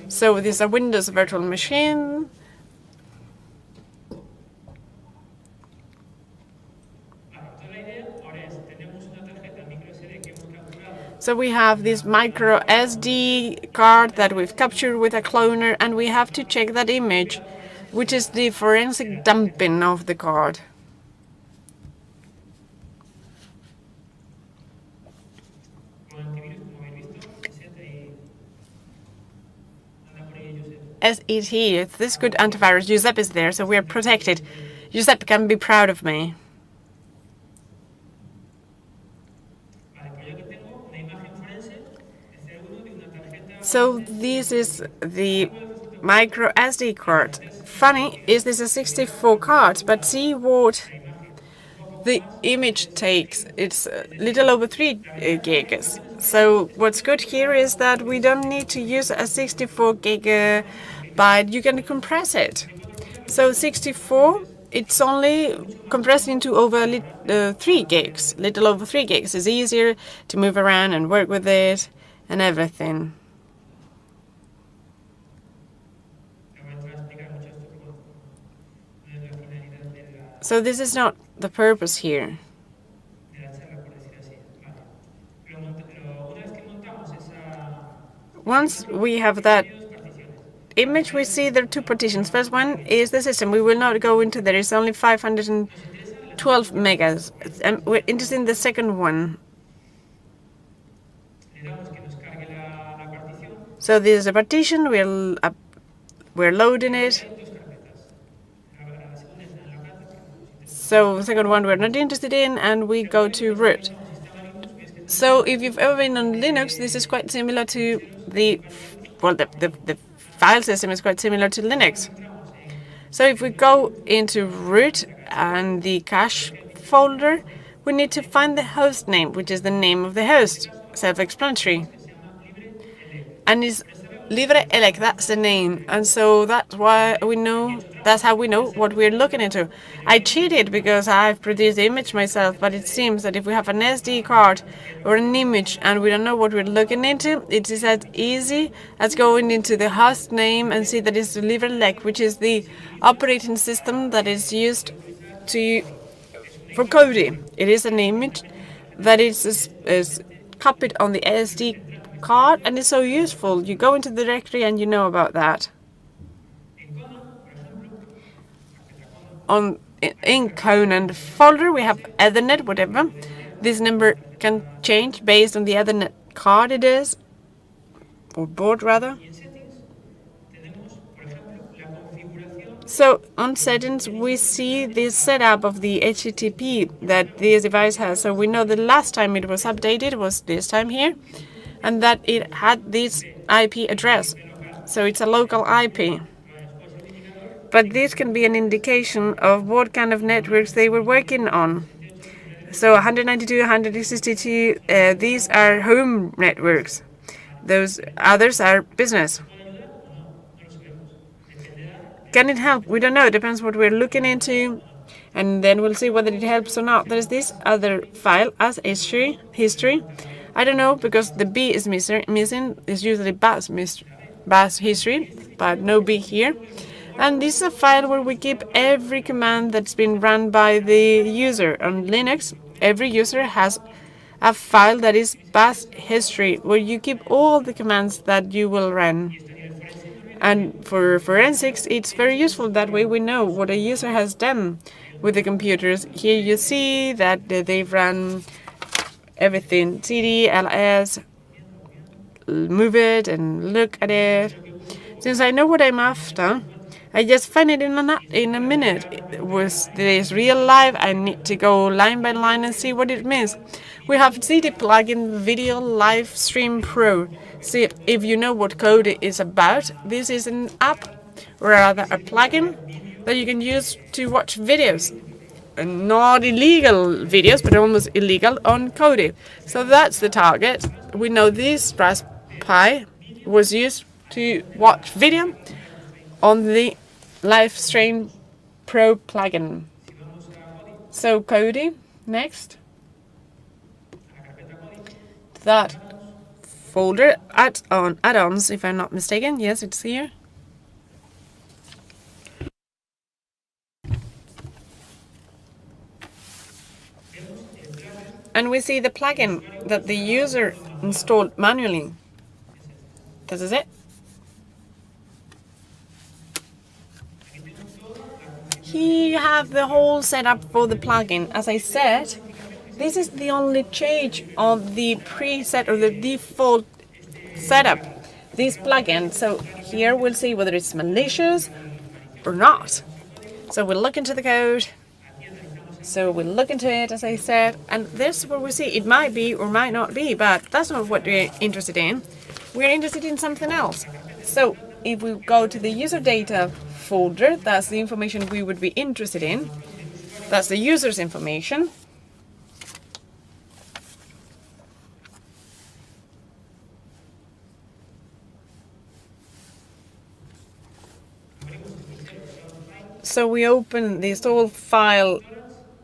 So this is a Windows virtual machine. So we have this micro SD card that we've captured with a cloner, and we have to check that image, which is the forensic dumping of the card. SET, it's this good antivirus. Giuseppe is there, so we are protected. Giuseppe can be proud of me. So this is the micro SD card. Funny is this a 64 card, but see what the image takes. It's a little over 3 gigas. So what's good here is that we don't need to use a 64 gigabyte. You can compress it. So 64, it's only compressed into over 3 gigs. Little over 3 gigs. It's easier to move around and work with it and everything. So this is not the purpose here. Once we have that image, we see there are 2 partitions. First one is the system. We will not go into there. It's only 512 megas. And we're interested in the second one. So this is a partition. We're loading it. So the second one we're not interested in, and we go to root. So if you've ever been on Linux, this is quite similar to the file system is quite similar to Linux. So if we go into root and the cache folder, we need to find the host name, which is the name of the host. Self-explanatory. And it's LibreElec, that's the name. And so that's why we know, that's how we know what we're looking into. I cheated because I've produced the image myself, but it seems that if we have an SD card or an image and we don't know what we're looking into, it is as easy as going into the host name and see that it's LibreElec, which is the operating system that is used for Cody. It is an image that is copied on the SD card, and it's so useful. You go into the directory and you know about that. In Conan folder we have Ethernet, whatever. This number can change based on the Ethernet card it is, or board rather. So on settings we see the setup of the HTTP that this device has. So we know the last time it was updated was this time here, and that it had this IP address. So it's a local IP. But this can be an indication of what kind of networks they were working on. So 192, 162, these are home networks. Those others are business. Can it help? We don't know. It depends what we're looking into. And then we'll see whether it helps or not. There's this other file as history. I don't know, because the B is missing. It's usually bash history, but no B here. And this is a file where we keep every command that's been run by the user. On Linux, every user has a file that is bash history, where you keep all the commands that you will run. And for forensics, it's very useful. That way we know what a user has done with the computers. Here you see that they've run everything, cd, ls, move it and look at it. Since I know what I'm after, I just find it in a minute. Was this real live? I need to go line by line and see what it means. We have CD plugin Video Live Stream Pro. See if you know what Cody is about. This is an app, or rather a plugin, that you can use to watch videos. Not illegal videos, but almost illegal on Cody. So that's the target. We know this Raspberry Pi was used to watch video on the Live Stream Pro plugin. So Cody, next. That folder, add-ons, if I'm not mistaken. Yes, it's here. And we see the plugin that the user installed manually. This is it. Here you have the whole setup for the plugin. As I said, this is the only change of the preset or the default setup, this plugin. So here we'll see whether it's malicious or not. So we'll look into the code. So we'll look into it, as I said, and this is where we see it might be or might not be, but that's not what we're interested in. We're interested in something else. So if we go to the user data folder, that's the information we would be interested in. That's the user's information. So we open the install file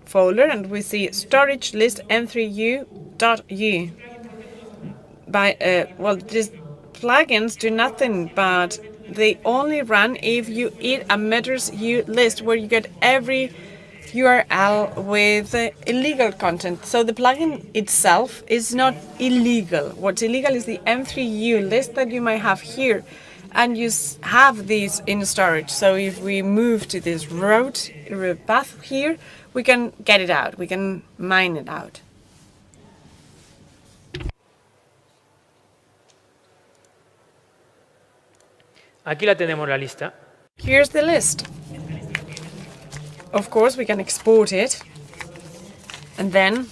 folder and we see storage list m3u.u. Well, these plugins do nothing, but they only run if you eat a meters u list where you get every URL with illegal content. So the plugin itself is not illegal. What's illegal is the m3u list that you might have here, and you have these in storage. So if we move to this route path here, we can get it out, we can mine it out. Aquí la tenemos la lista. Here's the list. Of course, we can export it, and then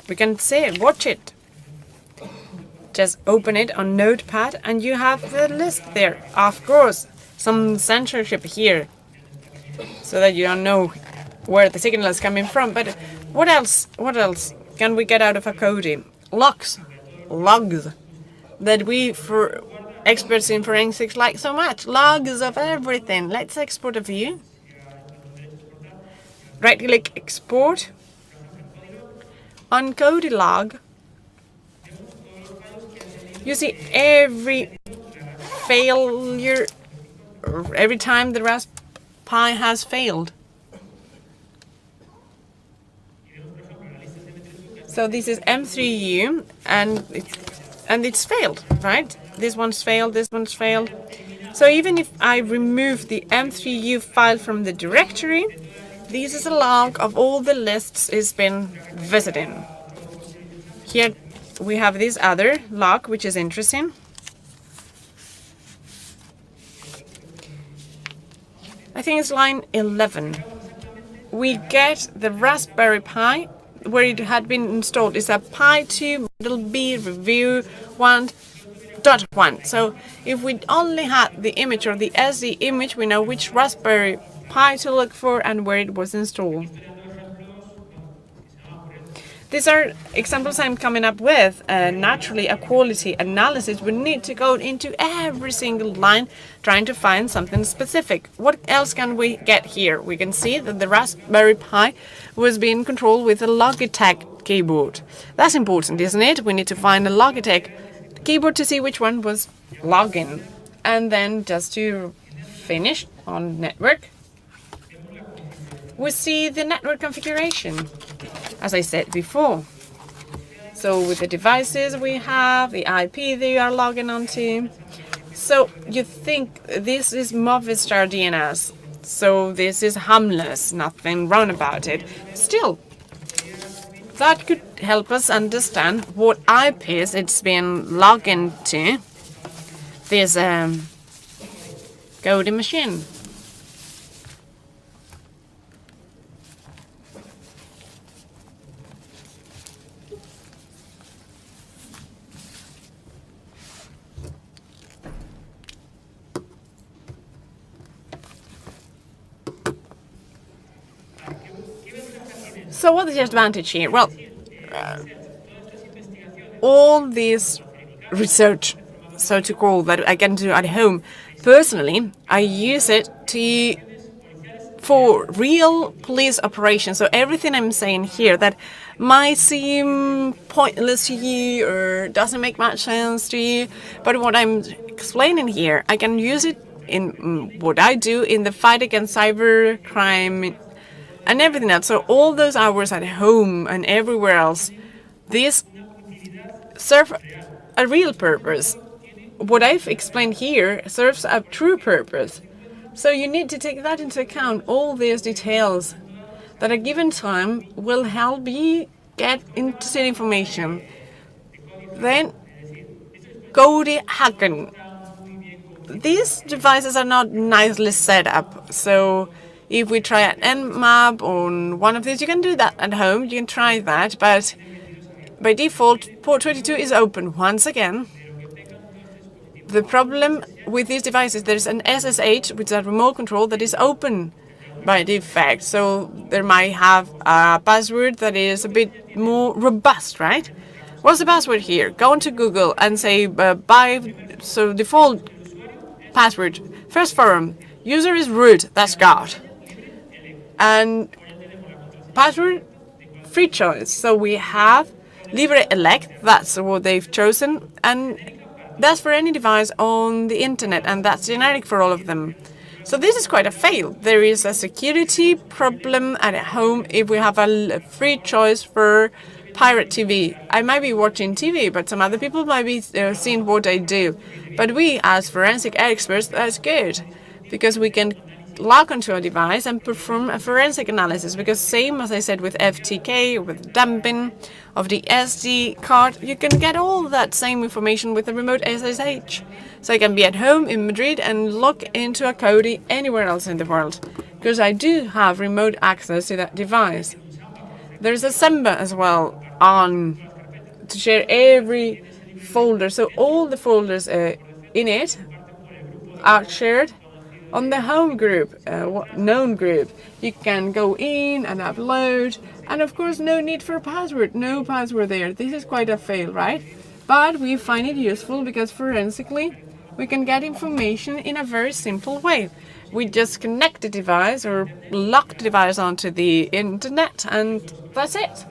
we can see it, watch it. Just open it on Notepad, and you have the list there. Of course, some censorship here, so that you don't know where the signal is coming from. But what else? What else can we get out of a Cody? Logs that we, for experts in forensics, like so much. Logs of everything. Let's export a view. Right-click export. On Cody log, you see every failure, every time the Raspberry Pi has failed. So this is M3U, and it's failed, right? This one's failed, this one's failed. So even if I remove the M3U file from the directory, this is a log of all the lists it's been visiting. Here we have this other log, which is interesting. I think it's line 11. We get the Raspberry Pi where it had been installed. It's a Pi 2 Model B Review 1.1. So if we only had the image or the SD image, we know which Raspberry Pi to look for and where it was installed. These are examples I'm coming up with. Naturally, a quality analysis would need to go into every single line trying to find something specific. What else can we get here? We can see that the Raspberry Pi was being controlled with a Logitech keyboard. That's important, isn't it? We need to find a Logitech keyboard to see which one was login. And then just to finish on network, we see the network configuration, as I said before. So with the devices we have, the IP they are logging onto. So you think this is Movistar DNS, so this is harmless, nothing wrong about it. Still, that could help us understand what IPs it's been logged into this Cody machine. So what is the advantage here? Well, all this research, so to call, that I can do at home, personally, I use it for real police operations. So everything I'm saying here that might seem pointless to you or doesn't make much sense to you, but what I'm explaining here, I can use it in what I do in the fight against cyber crime and everything else. So all those hours at home and everywhere else, these serve a real purpose. What I've explained here serves a true purpose. So you need to take that into account, all these details that at a given time will help you get interesting information. Then, Cody hacking. These devices are not nicely set up, so if we try an Nmap on one of these, you can do that at home, you can try that, but by default, port 22 is open once again. The problem with these devices, there's an SSH, which is a remote control, that is open by default. So there might have a password that is a bit more robust, right? What's the password here? Go into Google and say default password, first forum, user is root, that's God. And password, free choice. So we have Libre Elect, that's what they've chosen, and that's for any device on the internet, and that's generic for all of them. So this is quite a fail. There is a security problem at home if we have a free choice for pirate TV. I might be watching TV, but some other people might be seeing what I do. But we, as forensic experts, that's good, because we can log onto a device and perform a forensic analysis, because same as I said with FTK, with dumping of the SD card, you can get all that same information with a remote SSH. So I can be at home in Madrid and log into a Cody anywhere else in the world, because I do have remote access to that device. There's a Samba as well on to share every folder, so all the folders in it are shared on the home group, known group. You can go in and upload, and of course no need for a password, no password there. This is quite a fail, right? But we find it useful because forensically we can get information in a very simple way. We just connect the device or lock the device onto the internet, and that's it.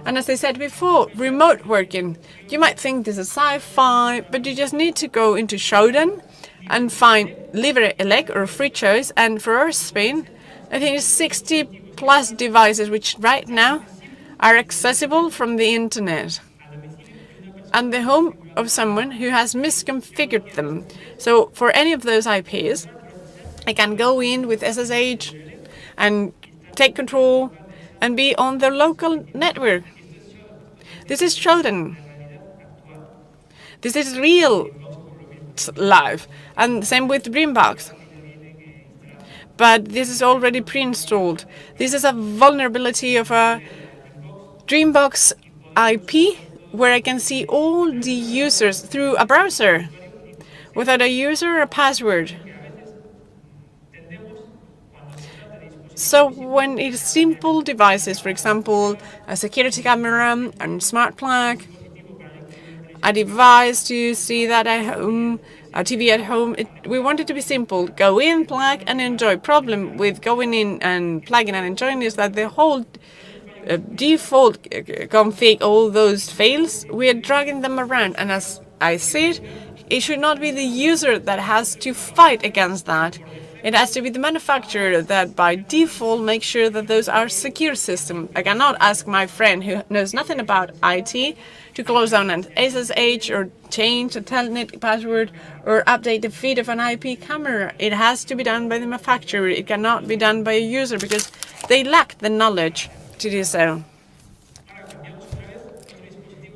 And as I said before, remote working. You might think this is sci-fi, but you just need to go into Showdown and find Libre Elect or free choice, and for our Spain, I think it's 60 plus devices which right now are accessible from the internet and the home of someone who has misconfigured them. So for any of those IPs, I can go in with SSH and take control and be on the local network. This is Showdown. This is real live, and same with Dreambox. But this is already pre-installed. This is a vulnerability of a Dreambox IP where I can see all the users through a browser without a user or a password. So when it's simple devices, for example, a security camera and smart plug, a device to see that at home, a TV at home, we want it to be simple. Go in, plug, and enjoy. Problem with going in and plugging and enjoying is that the whole default config, all those fails, we are dragging them around. And as I said, it should not be the user that has to fight against that. It has to be the manufacturer that by default makes sure that those are secure systems. I cannot ask my friend who knows nothing about IT to close down an SSH or change a telnet password or update the feed of an IP camera. It has to be done by the manufacturer. It cannot be done by a user because they lack the knowledge to do so.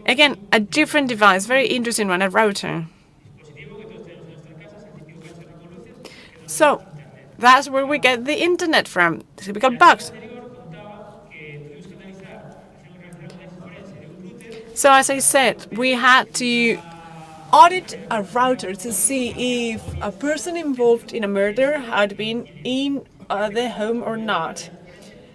Again, a different device, very interesting one, a router. So that's where we get the internet from, typical bugs. So as I said, we had to audit a router to see if a person involved in a murder had been in the home or not.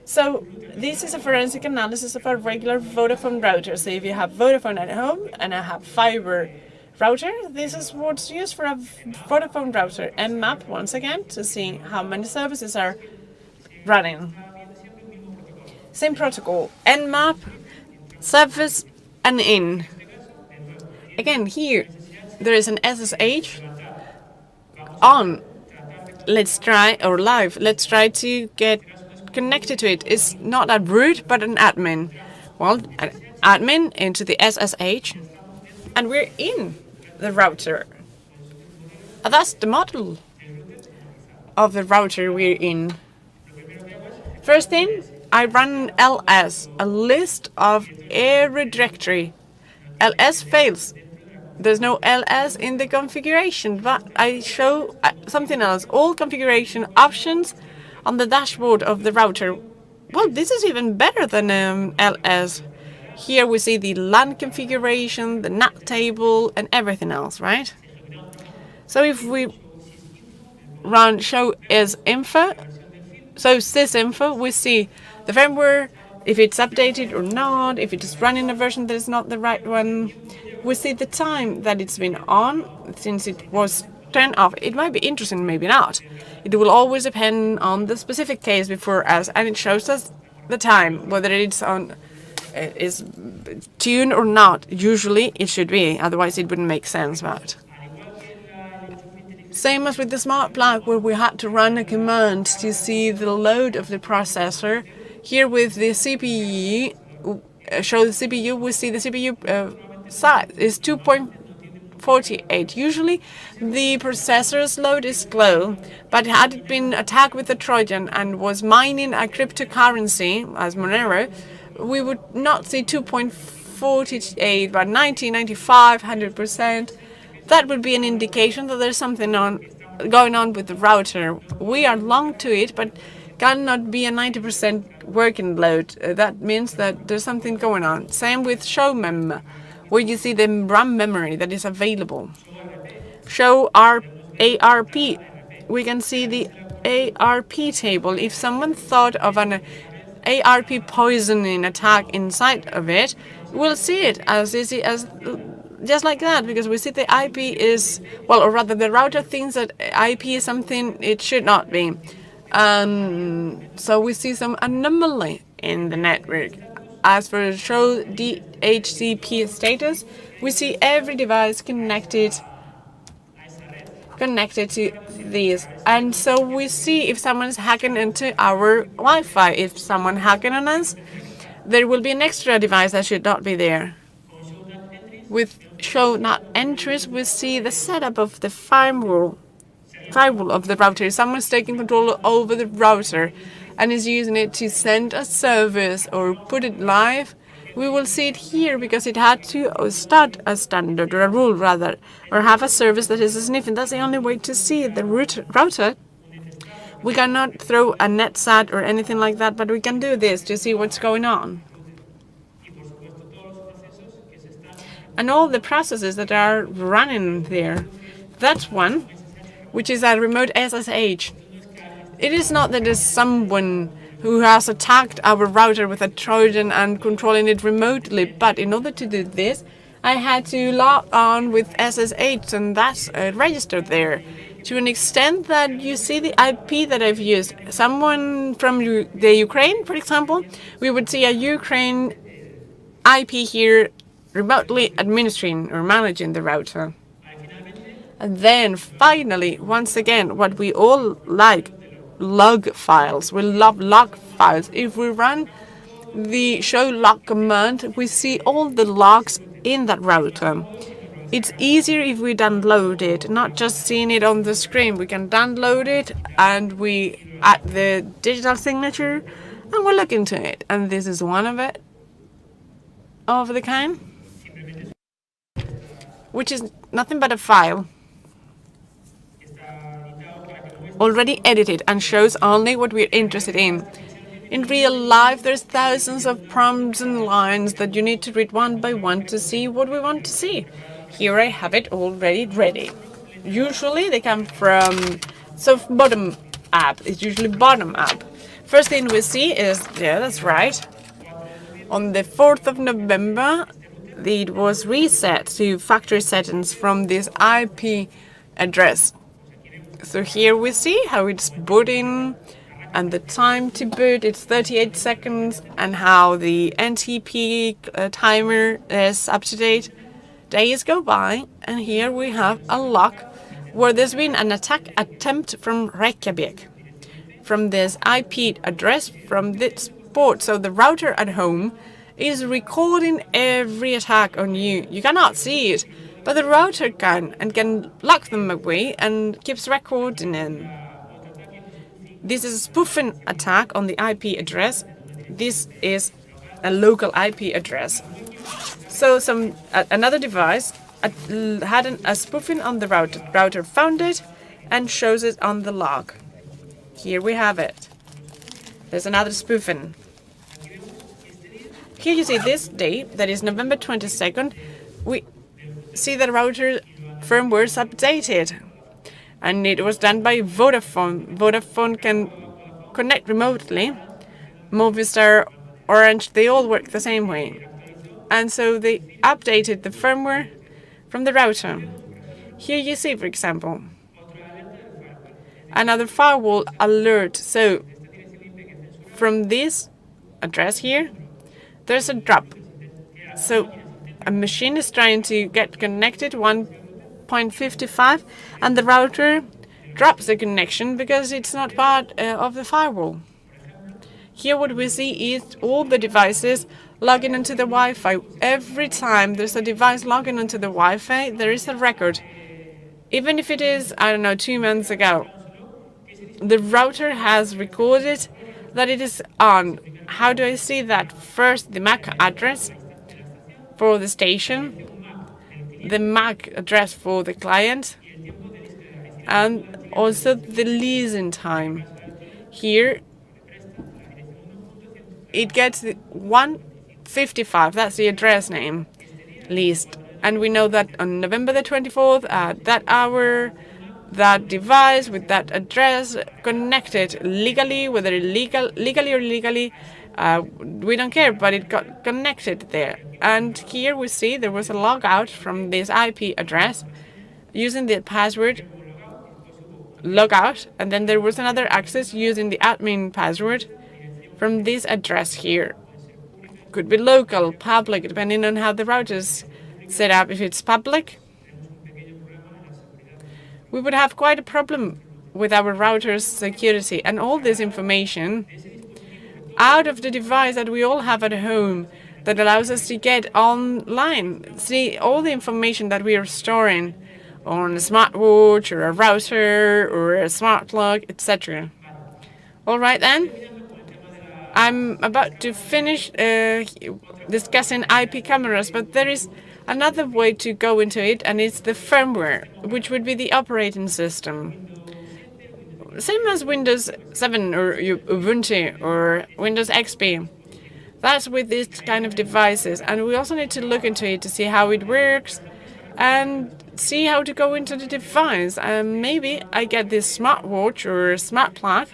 So this is a forensic analysis of a regular Vodafone router. So if you have Vodafone at home and I have fiber router, this is what's used for a Vodafone router. Nmap once again to see how many services are running. Same protocol. Nmap, service, and in. Again, here there is an SSH on. Let's try, or live. Let's try to get connected to it. It's not a root, but an admin. Well, an admin into the SSH, and we're in the router. And that's the model of the router we're in. First thing, I run ls, a list of every directory. ls fails. There's no ls in the configuration, but I show something else. All configuration options on the dashboard of the router. Well, this is even better than ls. Here we see the LAN configuration, the NAT table, and everything else, right? So if we run show as info, so sysinfo, we see the firmware, if it's updated or not, if it is running a version that is not the right one. We see the time that it's been on since it was turned off. It might be interesting, maybe not. It will always depend on the specific case before us, and it shows us the time, whether it's on is tuned or not. Usually it should be, otherwise it wouldn't make sense. But same as with the smart plug, where we had to run a command to see the load of the processor. Here with the CPU, show the CPU, we see the CPU size is 2.48. Usually the processor's load is low, but had it been attacked with a Trojan and was mining a cryptocurrency as Monero, we would not see 2.48, but 90, 95, 100%. That would be an indication that there's something going on with the router. We are long to it, but cannot be a 90% working load. That means that there's something going on. Same with show mem, where you see the RAM memory that is available. Show ARP. We can see the ARP table. If someone thought of an ARP poisoning attack inside of it, we'll see it as easy as just like that, because we see the IP is, well, or rather the router thinks that IP is something it should not be. So we see some anomaly in the network. As for show DHCP status, we see every device connected to these. And so we see if someone's hacking into our Wi-Fi. If someone hacking on us, there will be an extra device that should not be there. With show not entries, we see the setup of the firewall of the router. Someone's taking control over the router and is using it to send a service or put it live. We will see it here because it had to start a standard, or a rule rather, or have a service that is sniffing. That's the only way to see the router. We cannot throw a NetSat or anything like that, but we can do this to see what's going on. And all the processes that are running there. That's one, which is a remote SSH. It is not that there's someone who has attacked our router with a Trojan and controlling it remotely, but in order to do this, I had to log on with SSH, and that's registered there. To an extent that you see the IP that I've used. Someone from the Ukraine, for example, we would see a Ukraine IP here remotely administering or managing the router. And then finally, once again, what we all like, log files. We love log files. If we run the show log command, we see all the logs in that router. It's easier if we download it, not just seeing it on the screen. We can download it and we add the digital signature and we'll look into it. And this is one of it, of the kind, which is nothing but a file already edited and shows only what we're interested in. In real life, there's thousands of prompts and lines that you need to read one by one to see what we want to see. Here I have it already ready. Usually they come from bottom up. It's usually bottom up. First thing we see is, yeah, that's right. On the 4th of November, it was reset to factory settings from this IP address. So here we see how it's booting and the time to boot, it's 38 seconds, and how the NTP timer is up to date. Days go by, and here we have a log where there's been an attack attempt from Reykjavik, from this IP address from this port. So the router at home is recording every attack on you. You cannot see it, but the router can, and can lock them away and keeps recording them. This is a spoofing attack on the IP address. This is a local IP address. So another device had a spoofing on the router. Router found it and shows it on the log. Here we have it. There's another spoofing. Here you see this date, that is November 22nd. We see that router firmware is updated. And it was done by Vodafone. Vodafone can connect remotely. Movistar, Orange, they all work the same way. And so they updated the firmware from the router. Here you see, for example, another firewall alert. So from this address here, there's a drop. So a machine is trying to get connected 1.55, and the router drops the connection because it's not part of the firewall. Here what we see is all the devices logging into the Wi-Fi. Every time there's a device logging into the Wi-Fi, there is a record. Even if it is, I don't know, 2 months ago, the router has recorded that it is on. How do I see that? First, the MAC address for the station, the MAC address for the client, and also the leasing time. Here, it gets 155, that's the address name, leased. And we know that on November the 24th, at that hour, that device with that address connected legally, whether legally or illegally, we don't care, but it got connected there. And here we see there was a logout from this IP address using the password logout, and then there was another access using the admin password from this address here. Could be local, public, depending on how the router is set up. If it's public, we would have quite a problem with our router's security and all this information out of the device that we all have at home that allows us to get online, see all the information that we are storing on a smartwatch or a router or a smart plug, etc. All right then, I'm about to finish discussing IP cameras, but there is another way to go into it, and it's the firmware, which would be the operating system. Same as Windows 7 or Ubuntu or Windows XP. That's with these kind of devices, and we also need to look into it to see how it works and see how to go into the device. Maybe I get this smartwatch or smart plug,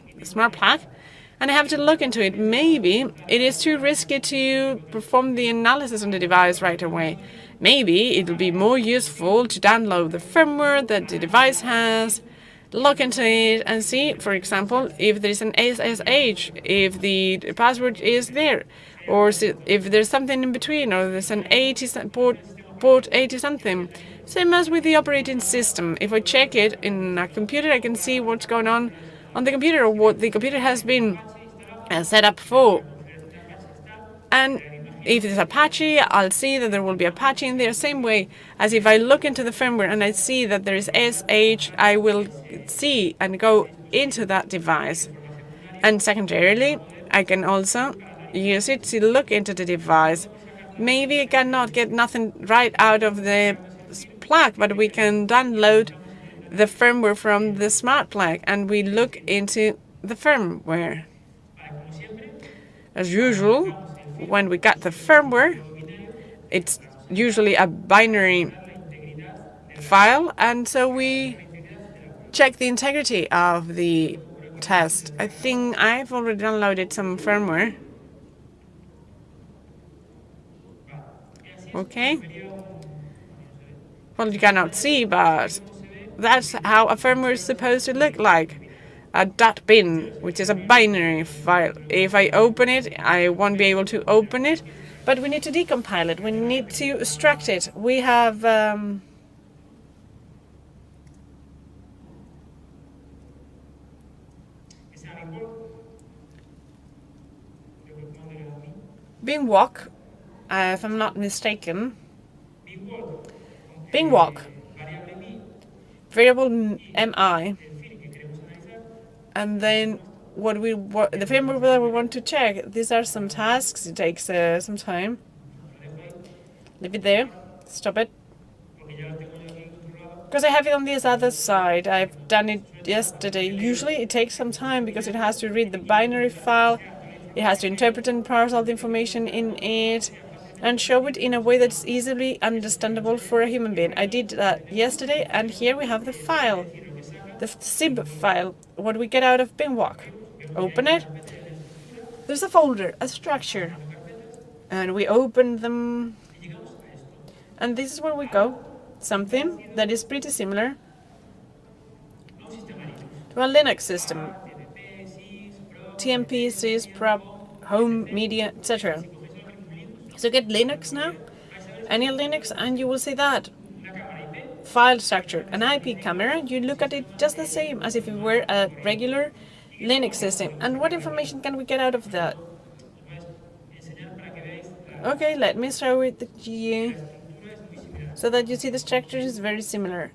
and I have to look into it. Maybe it is too risky to perform the analysis on the device right away. Maybe it will be more useful to download the firmware that the device has, look into it and see, for example, if there is an SSH, if the password is there, or if there's something in between, or there's an 80 port 80 something. Same as with the operating system. If I check it in a computer, I can see what's going on the computer or what the computer has been set up for. And if it's Apache, I'll see that there will be Apache in there. Same way as if I look into the firmware and I see that there is SH, I will see and go into that device. And secondarily, I can also use it to look into the device. Maybe I cannot get nothing right out of the plug, but we can download the firmware from the smart plug and we look into the firmware. As usual, when we got the firmware, it's usually a binary file, and so we check the integrity of the test. I think I've already downloaded some firmware. Okay. Well, you cannot see, but that's how a firmware is supposed to look like. A .bin, which is a binary file. If I open it, I won't be able to open it, but we need to decompile it. We need to extract it. We have Bing walk, if I'm not mistaken. Bing walk, variable mi, and then the framework that we want to check. These are some tasks. It takes some time. Leave it there. Stop it. Because I have it on this other side. I've done it yesterday. Usually it takes some time because it has to read the binary file. It has to interpret and parse all the information in it and show it in a way that's easily understandable for a human being. I did that yesterday, and here we have the file, the zip file, what we get out of Binwalk. Open it. There's a folder, a structure, and we open them, and this is where we go. Something that is pretty similar to a Linux system. TMP, sys, prop, home, media, etc. So get Linux now, any Linux, and you will see that. File structure, an IP camera, you look at it just the same as if it were a regular Linux system. And what information can we get out of that? Okay, let me show it to you so that you see the structure is very similar.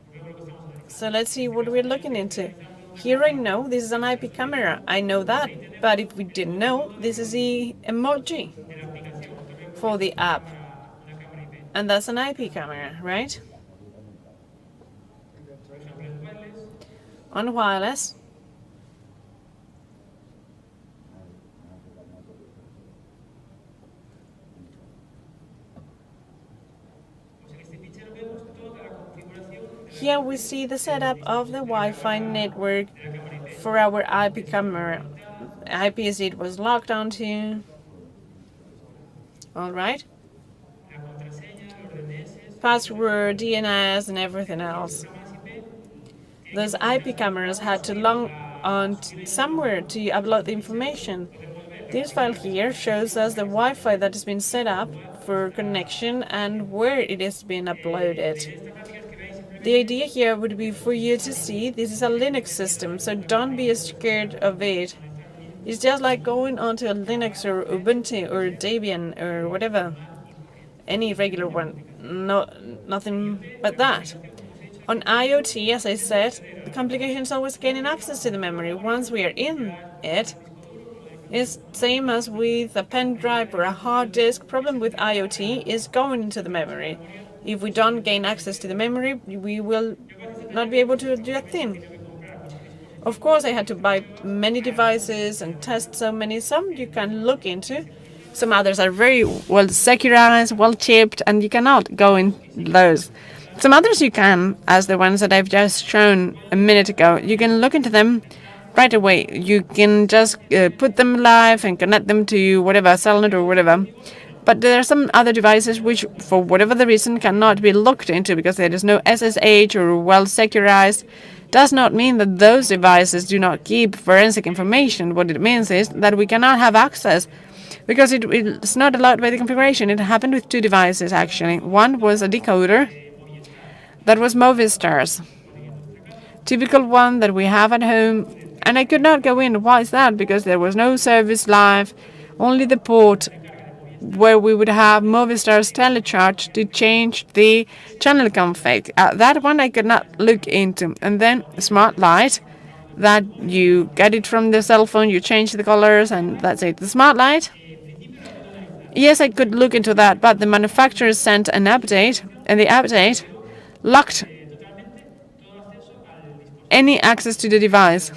So let's see what we're looking into. Here I know this is an IP camera, I know that, but if we didn't know, this is the emoji for the app, and that's an IP camera, right? On wireless. Here we see the setup of the Wi-Fi network for our IP camera. IPs it was logged onto. All right. Password, DNS, and everything else. Those IP cameras had to log on somewhere to upload the information. This file here shows us the Wi-Fi that has been set up for connection and where it is being uploaded. The idea here would be for you to see this is a Linux system, so don't be scared of it. It's just like going onto a Linux or Ubuntu or Debian or whatever, any regular one, nothing but that. On IoT, as I said, the complication is always gaining access to the memory. Once we are in it, it's same as with a pen drive or a hard disk. Problem with IoT is going into the memory. If we don't gain access to the memory, we will not be able to do a thing. Of course, I had to buy many devices and test so many. Some you can look into. Some others are very well securized, well chipped, and you cannot go in those. Some others you can, as the ones that I've just shown a minute ago. You can look into them right away. You can just put them live and connect them to whatever, Cellnet or whatever. But there are some other devices which, for whatever the reason, cannot be looked into because there is no SSH or well securized. Does not mean that those devices do not keep forensic information. What it means is that we cannot have access because it's not allowed by the configuration. It happened with two devices, actually. One was a decoder that was Movistar's, typical one that we have at home, and I could not go in. Why is that? Because there was no service live, only the port where we would have Movistar's telecharge to change the channel config. That one I could not look into. And then Smart Light, that you get it from the cell phone, you change the colors, and that's it. The Smart Light, yes, I could look into that, but the manufacturer sent an update, and the update locked any access to the device.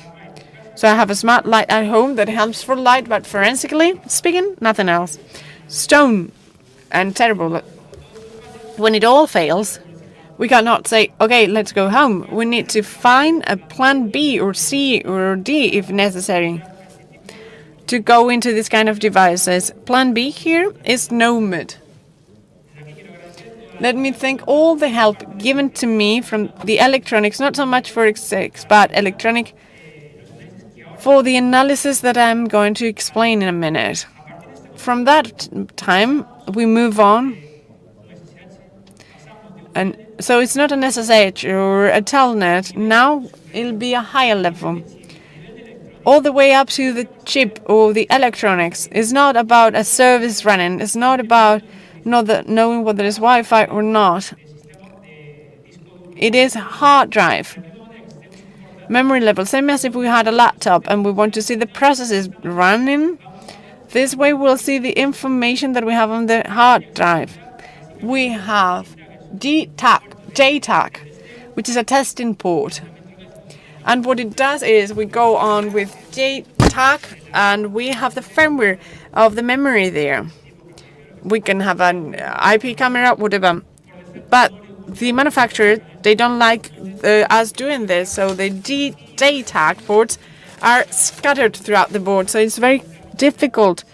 So I have a Smart Light at home that helps for light, but forensically speaking, nothing else. Stone and terrible. When it all fails, We cannot say, okay, let's go home. We need to find a plan B or C or D if necessary to go into this kind of devices. Plan B here is Nomad. Let me thank all the help given to me from the electronics, not so much for execs, but electronic, for the analysis that I'm going to explain in a minute. From that time, we move on. And so it's not an SSH or a telnet. Now it'll be a higher level. All the way up to the chip or the electronics. It's not about a service running. It's not about knowing whether it's Wi-Fi or not. It is hard drive. Memory level. Same as if we had a laptop and we want to see the processes running. This way we'll see the information that we have on the hard drive. We have JTAG, which is a testing port. And what it does is we go on with JTAG and we have the firmware of the memory there. We can have an IP camera, whatever. But the manufacturer, they don't like us doing this, so the JTAG ports are scattered throughout the board. So it's very difficult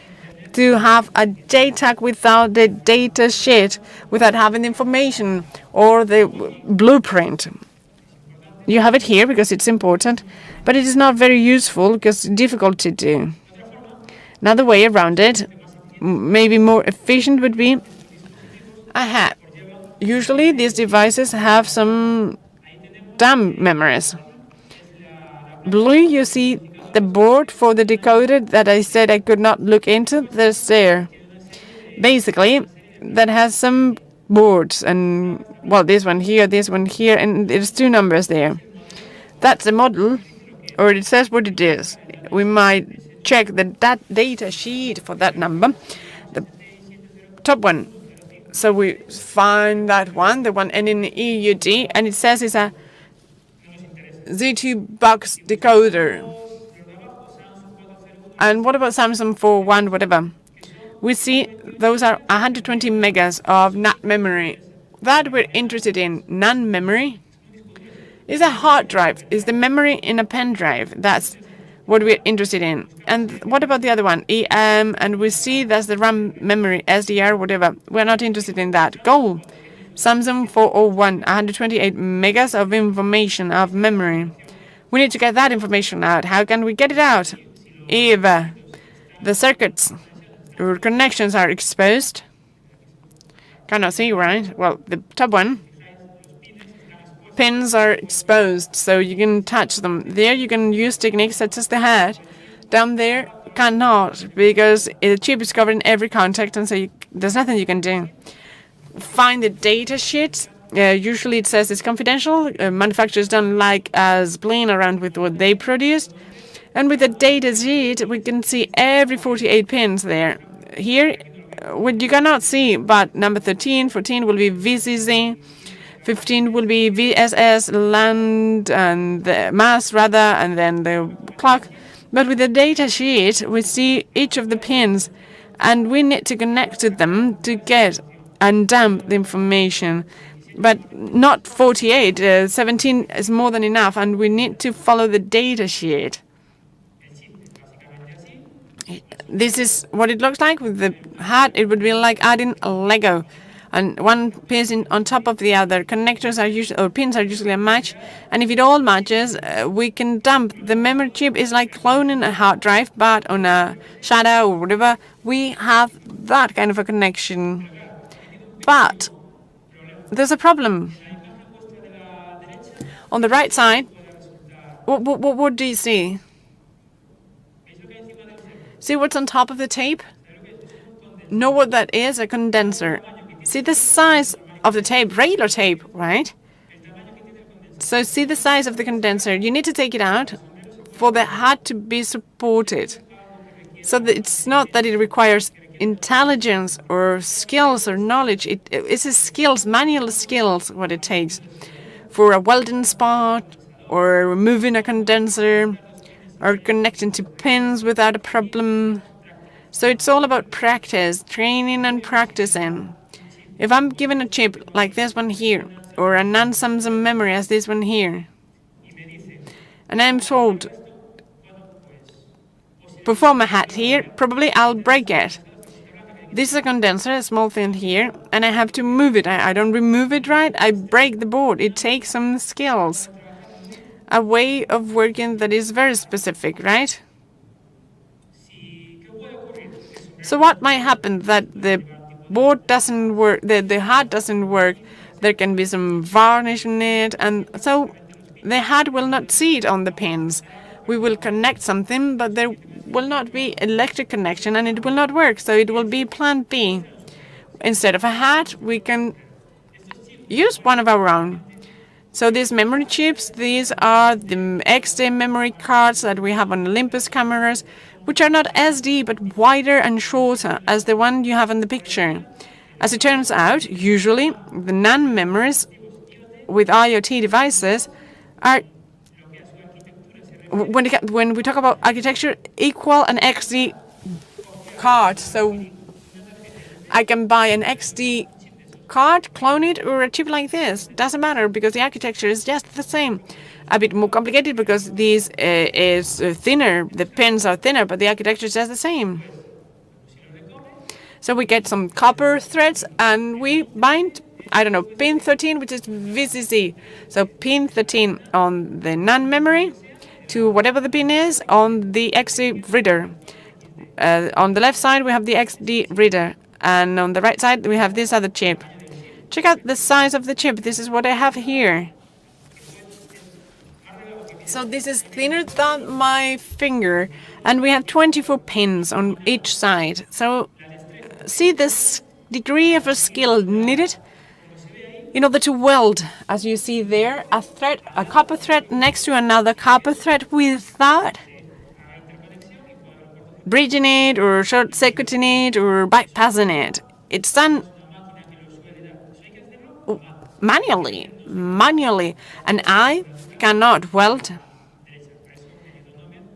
to have a JTAG without the data sheet, without having the information or the blueprint. You have it here because it's important, but it is not very useful because it's difficult to do. Another way around it, maybe more efficient, would be a hat. Usually these devices have some dumb memories. Blue, you see the board for the decoder that I said I could not look into. There's there. Basically, that has some boards and, well, this one here, and there's two numbers there. That's a model, or it says what it is. We might check that data sheet for that number, the top one. So we find that one, the one ending in EUD, and it says it's a Z2 box decoder. And what about Samsung 41, whatever? We see those are 120 megas of NAT memory. That we're interested in. NAND memory is a hard drive, is the memory in a pen drive. That's what we're interested in. And what about the other one? EM, and we see that's the RAM memory, SDR, whatever. We're not interested in that. Goal. Samsung 401, 128 megas of information, of memory. We need to get that information out. How can we get it out? If the circuits or connections are exposed. Cannot see, right? Well, the top one. Pins are exposed, so you can touch them. There you can use techniques such as the hat. Down there, cannot, because the chip is covered in every contact, and so there's nothing you can do. Find the data sheet. Usually it says it's confidential. Manufacturers don't like us playing around with what they produced. And with the data sheet, we can see every 48 pins there. Here, what you cannot see, but number 13, 14 will be VCC, 15 will be VSS, land, and the mass rather, and then the clock. But with the data sheet, we see each of the pins, and we need to connect to them to get and dump the information. But not 48, 17 is more than enough, and we need to follow the data sheet. This is what it looks like with the hat. It would be like adding a Lego, and one pin on top of the other. Connectors are usually, or pins are usually a match, and if it all matches, we can dump. The memory chip is like cloning a hard drive, but on a SATA or whatever, we have that kind of a connection. But there's a problem. On the right side, what do you see? See what's on top of the tape? Know what that is? A condenser. See the size of the tape, regular tape, right? So see the size of the condenser. You need to take it out for the hat to be supported. So that it's not that it requires intelligence or skills or knowledge. It's a skills, manual skills, what it takes for a welding spot or removing a condenser or connecting to pins without a problem. So it's all about practice, training and practicing. If I'm given a chip like this one here, or a non-Samsung memory as this one here, and I'm told, perform a hat here, probably I'll break it. This is a condenser, a small thing here, and I have to move it. I don't remove it right, I break the board. It takes some skills. A way of working that is very specific, right? So what might happen that the board doesn't work, the hat doesn't work, there can be some varnish in it, and so the hat will not see it on the pins. We will connect something, but there will not be electric connection and it will not work, so it will be plan B. Instead of a hat, we can use one of our own. So these memory chips, these are the XD memory cards that we have on Olympus cameras, which are not SD but wider and shorter as the one you have in the picture. As it turns out, usually the NAND memories with IoT devices are, when we talk about architecture, equal an XD card. So I can buy an XD card, clone it, or a chip like this. Doesn't matter because the architecture is just the same. A bit more complicated because this is thinner, the pins are thinner, but the architecture is just the same. So we get some copper threads and we bind, I don't know, pin 13, which is VCC. So pin 13 on the NAND memory to whatever the pin is on the XD reader. On the left side, we have the XD reader. And on the right side, we have this other chip. Check out the size of the chip. This is what I have here. So this is thinner than my finger. And we have 24 pins on each side. So see this degree of a skill needed in order to weld, as you see there, a thread, a copper thread next to another copper thread without bridging it or short-circuiting it or bypassing it. It's done manually, and I cannot weld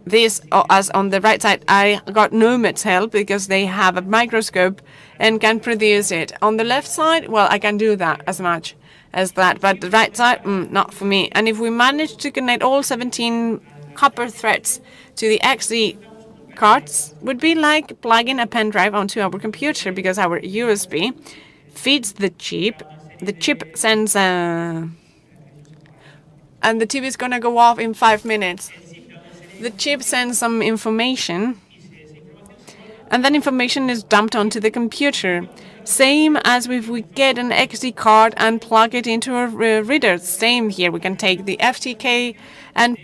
this as on the right side. I got Nomad's help because they have a microscope and can produce it. On the left side, well, I can do that as much as that, but the right side, not for me. And if we manage to connect all 17 copper threads to the XD cards, would be like plugging a pen drive onto our computer because our USB feeds the chip. The chip sends and the TV is gonna go off in 5 minutes. The chip sends some information, and that information is dumped onto the computer. Same as if we get an XD card and plug it into a reader. Same here. We can take the FTK and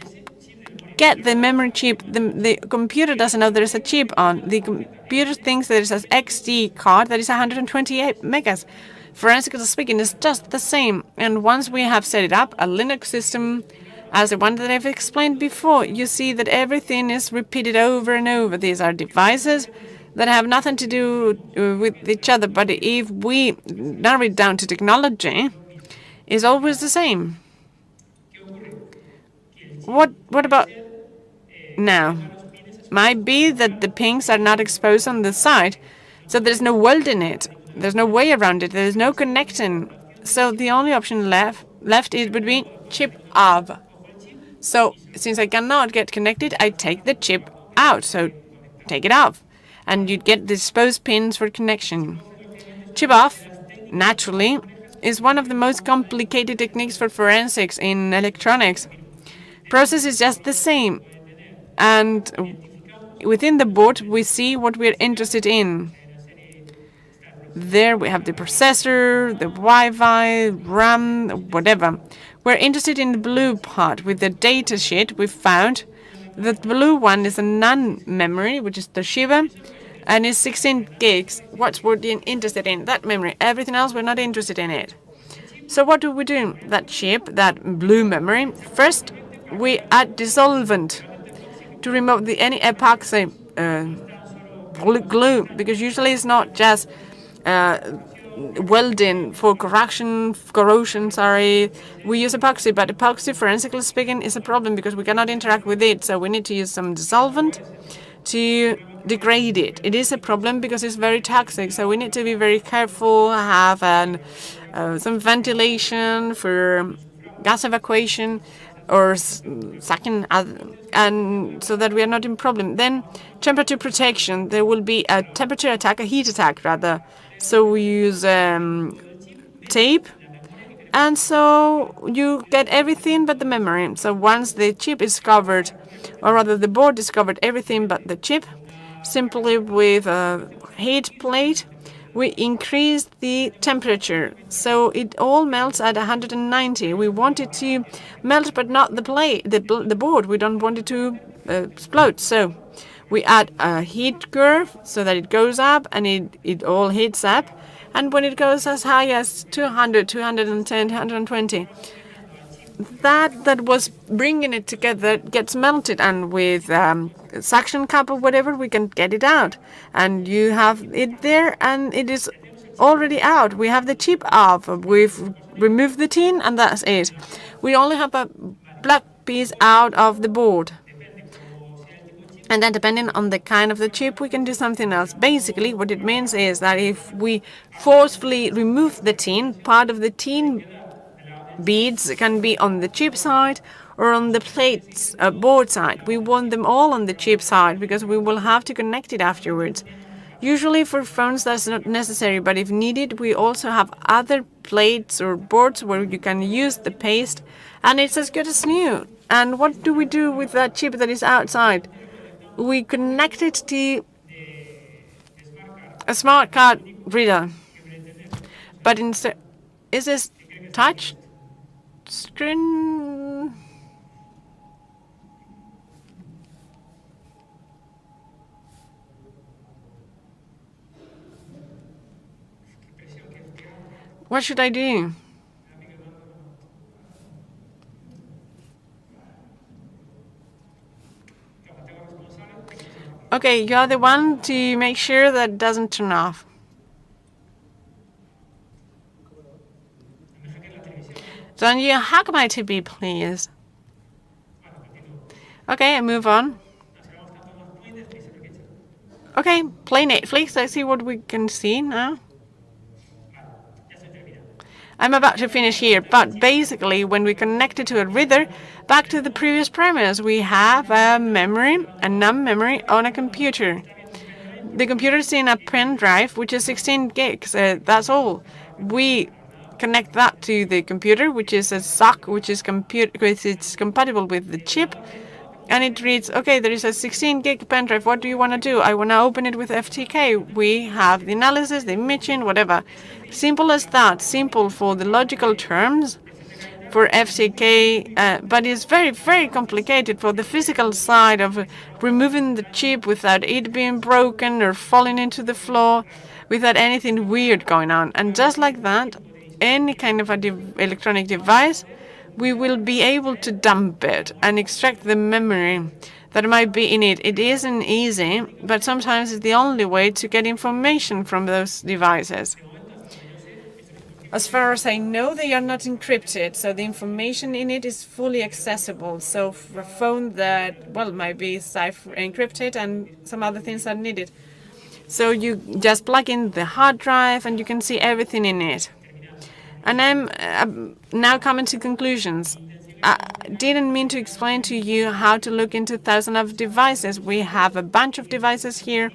get the memory chip. The computer doesn't know there's a chip on. The computer thinks there's an XD card that is 128 megas. Forensically speaking, it's just the same. And once we have set it up, a Linux system, as the one that I've explained before, you see that everything is repeated over and over. These are devices that have nothing to do with each other, but if we narrow it down to technology, it's always the same. What about now? Might be that the pins are not exposed on the side, so there's no weld in it. There's no way around it. There's no connecting. So the only option left it would be chip off. So since I cannot get connected, I take the chip out. So take it off, and you'd get the exposed pins for connection. Chip off, naturally, is one of the most complicated techniques for forensics in electronics. Process is just the same, and within the board we see what we're interested in. There we have the processor, the Wi-Fi, RAM, whatever. We're interested in the blue part. With the data sheet, we found that the blue one is a NAND memory, which is Toshiba, and it's 16 gigs. What we're interested in, that memory. Everything else, we're not interested in it. So what do? That chip, that blue memory, first we add dissolvent to remove any epoxy glue, because usually it's not just welding for corrosion. We use epoxy, but epoxy, forensically speaking, is a problem because we cannot interact with it. So we need to use some dissolvent to degrade it. It is a problem because it's very toxic. So we need to be very careful, have an some ventilation for gas evacuation or sucking, and so that we are not in problem. Then temperature protection. There will be a temperature attack, a heat attack rather. So we use tape. And so you get everything but the memory. So once the chip is covered, or rather the board is covered, everything but the chip, simply with a heat plate, we increase the temperature. So it all melts at 190. We want it to melt, but not the plate, the board. We don't want it to explode. So we add a heat curve so that it goes up and it all heats up. And when it goes as high as 200, 210, 220, that was bringing it together gets melted, and with suction cup or whatever, we can get it out. And you have it there, and it is already out. We have the chip off. We've removed the tin, and that's it. We only have a black piece out of the board. And then depending on the kind of the chip, we can do something else. Basically, what it means is that if we forcefully remove the tin, part of the tin beads can be on the chip side or on the plates board side. We want them all on the chip side because we will have to connect it afterwards. Usually for phones that's not necessary, but if needed, we also have other plates or boards where you can use the paste, and it's as good as new. And what do we do with that chip that is outside? We connect it to a smart card reader. But instead, is this touch screen? What should I do? Okay, you're the one to make sure that it doesn't turn off. Don't you hack my TV, please? Okay, I move on. Okay, play Netflix. Let's see what we can see now. I'm about to finish here, but basically when we connect it to a reader, back to the previous premise, we have a memory, a NUM memory on a computer. The computer is in a pen drive, which is 16 gigs. That's all. We connect that to the computer, which is a SOC, which is it's compatible with the chip. And it reads, okay, there is a 16 gig pen drive. What do you want to do? I want to open it with FTK. We have the analysis, the imaging, whatever. Simple as that. Simple for the logical terms for FTK, but it's very, very complicated for the physical side of removing the chip without it being broken or falling into the floor, without anything weird going on. And just like that, any kind of electronic device, we will be able to dump it and extract the memory that might be in it. It isn't easy, but sometimes it's the only way to get information from those devices. As far as I know, they are not encrypted, so the information in it is fully accessible. So for a phone that, well, might be encrypted and some other things are needed. So you just plug in the hard drive and you can see everything in it. And I'm now coming to conclusions. I didn't mean to explain to you how to look into thousands of devices. We have a bunch of devices here.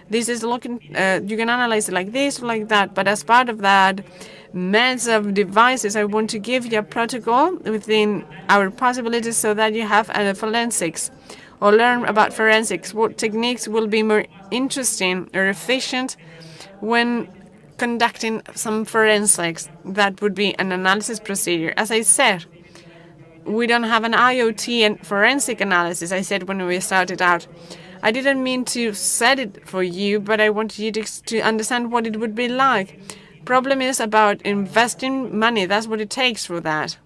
This is looking, you can analyze it like this or like that. But as part of that mess of devices, I want to give you a protocol within our possibilities so that you have a forensics or learn about forensics. What techniques will be more interesting or efficient when conducting some forensics. That would be an analysis procedure. As I said, we don't have an IoT and forensic analysis, I said when we started out. I didn't mean to set it for you, but I wanted you to understand what it would be like. Problem is about investing money. That's what it takes for that.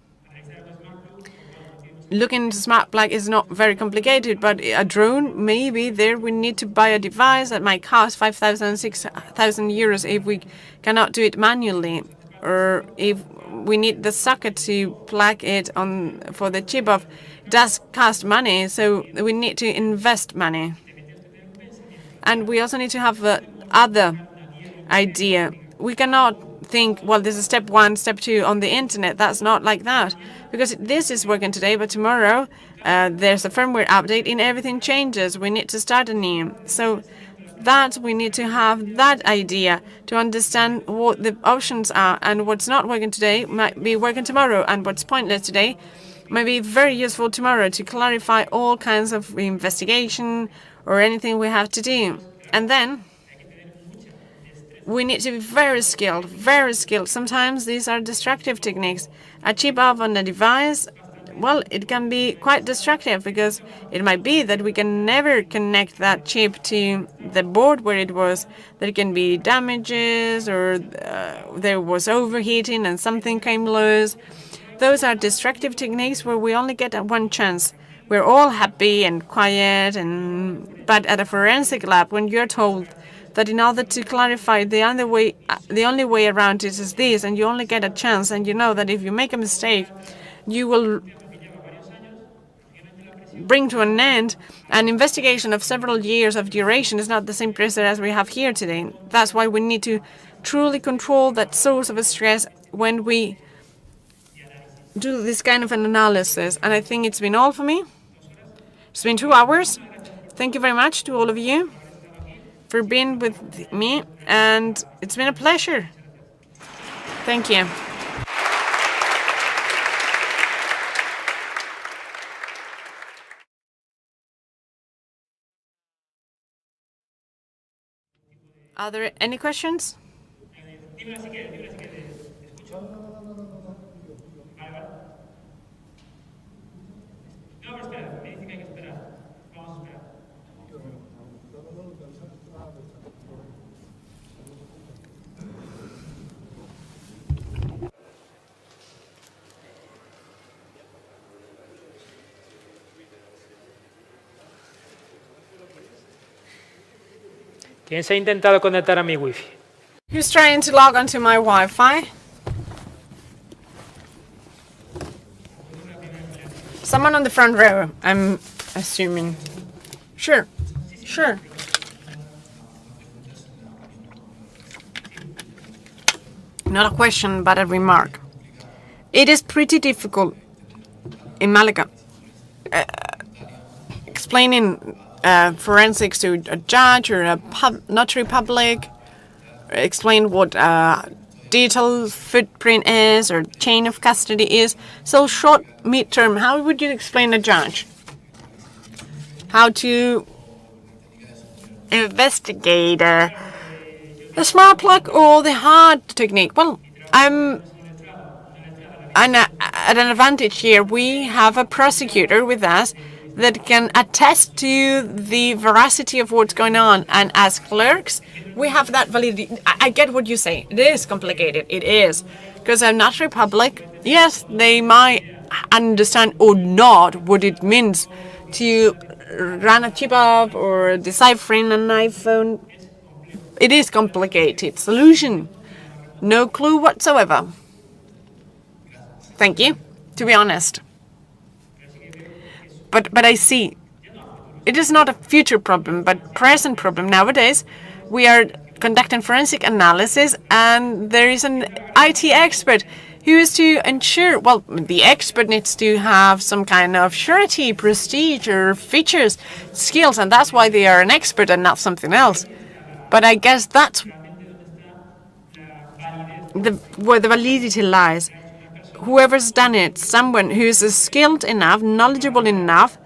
Looking into smart plug is not very complicated, but a drone, maybe there we need to buy a device that might cost 5,000, 6,000 euros if we cannot do it manually, or if we need the socket to plug it on for the chip off. It does cost money, so we need to invest money. And we also need to have the other idea. we cannot think, well, this is step 1, step 2 on the internet. That's not like that. Because this is working today, but tomorrow there's a firmware update and everything changes. We need to start anew. So that we need to have that idea to understand what the options are, and what's not working today might be working tomorrow, and what's pointless today might be very useful tomorrow to clarify all kinds of investigation or anything we have to do. And then we need to be very skilled, very skilled. Sometimes these are destructive techniques. A chip up on a device, well, it can be quite destructive because it might be that we can never connect that chip to the board where it was. There can be damages, or there was overheating and something came loose. Those are destructive techniques where we only get one chance. We're all happy and quiet, but at a forensic lab, when you're told that in order to clarify the only way around it is this, and you only get a chance, and you know that if you make a mistake, you will bring to an end an investigation of several years of duration. Is not the same pressure as we have here today. That's why we need to truly control that source of stress when we do this kind of an analysis. And I think it's been all for me. It's been 2 hours. Thank you very much to all of you for being with me, and it's been a pleasure. Thank you. Are there any questions? ¿Quién se ha intentado conectar a mi wifi? Who's trying to log onto my Wi-Fi? Someone on the front row, I'm assuming. Sure. Not a question, but a remark. It is pretty difficult in Malaga explaining forensics to a judge or a notary public, explain what digital footprint is or chain of custody is. So short, mid-term, how would you explain a judge how to investigate a smart plug or the hard technique? Well, I'm at an advantage here. We have a prosecutor with us that can attest to the veracity of what's going on. And as clerks, we have that validity. I get what you say. It is complicated. It is. Because a notary public, yes, they might understand or not what it means to run a chip up or deciphering an iPhone. It is complicated. Solution, no clue whatsoever. Thank you, to be honest. But I see, it is not a future problem, but present problem. Nowadays, we are conducting forensic analysis, and there is an IT expert who is to ensure, well, the expert needs to have some kind of surety, prestige, or features, skills, and that's why they are an expert and not something else. But I guess that's where the validity lies. Whoever's done it, someone who's skilled enough, knowledgeable enough,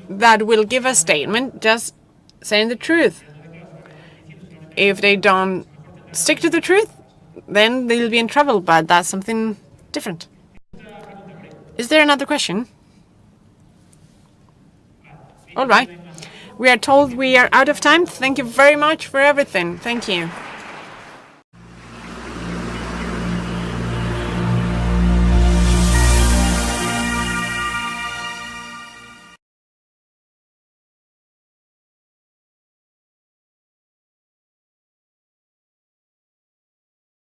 that will give a statement just saying the truth. If they don't stick to the truth, then they'll be in trouble, but that's something different. Is there another question? All right. We are told we are out of time. Thank you very much for everything. Thank you.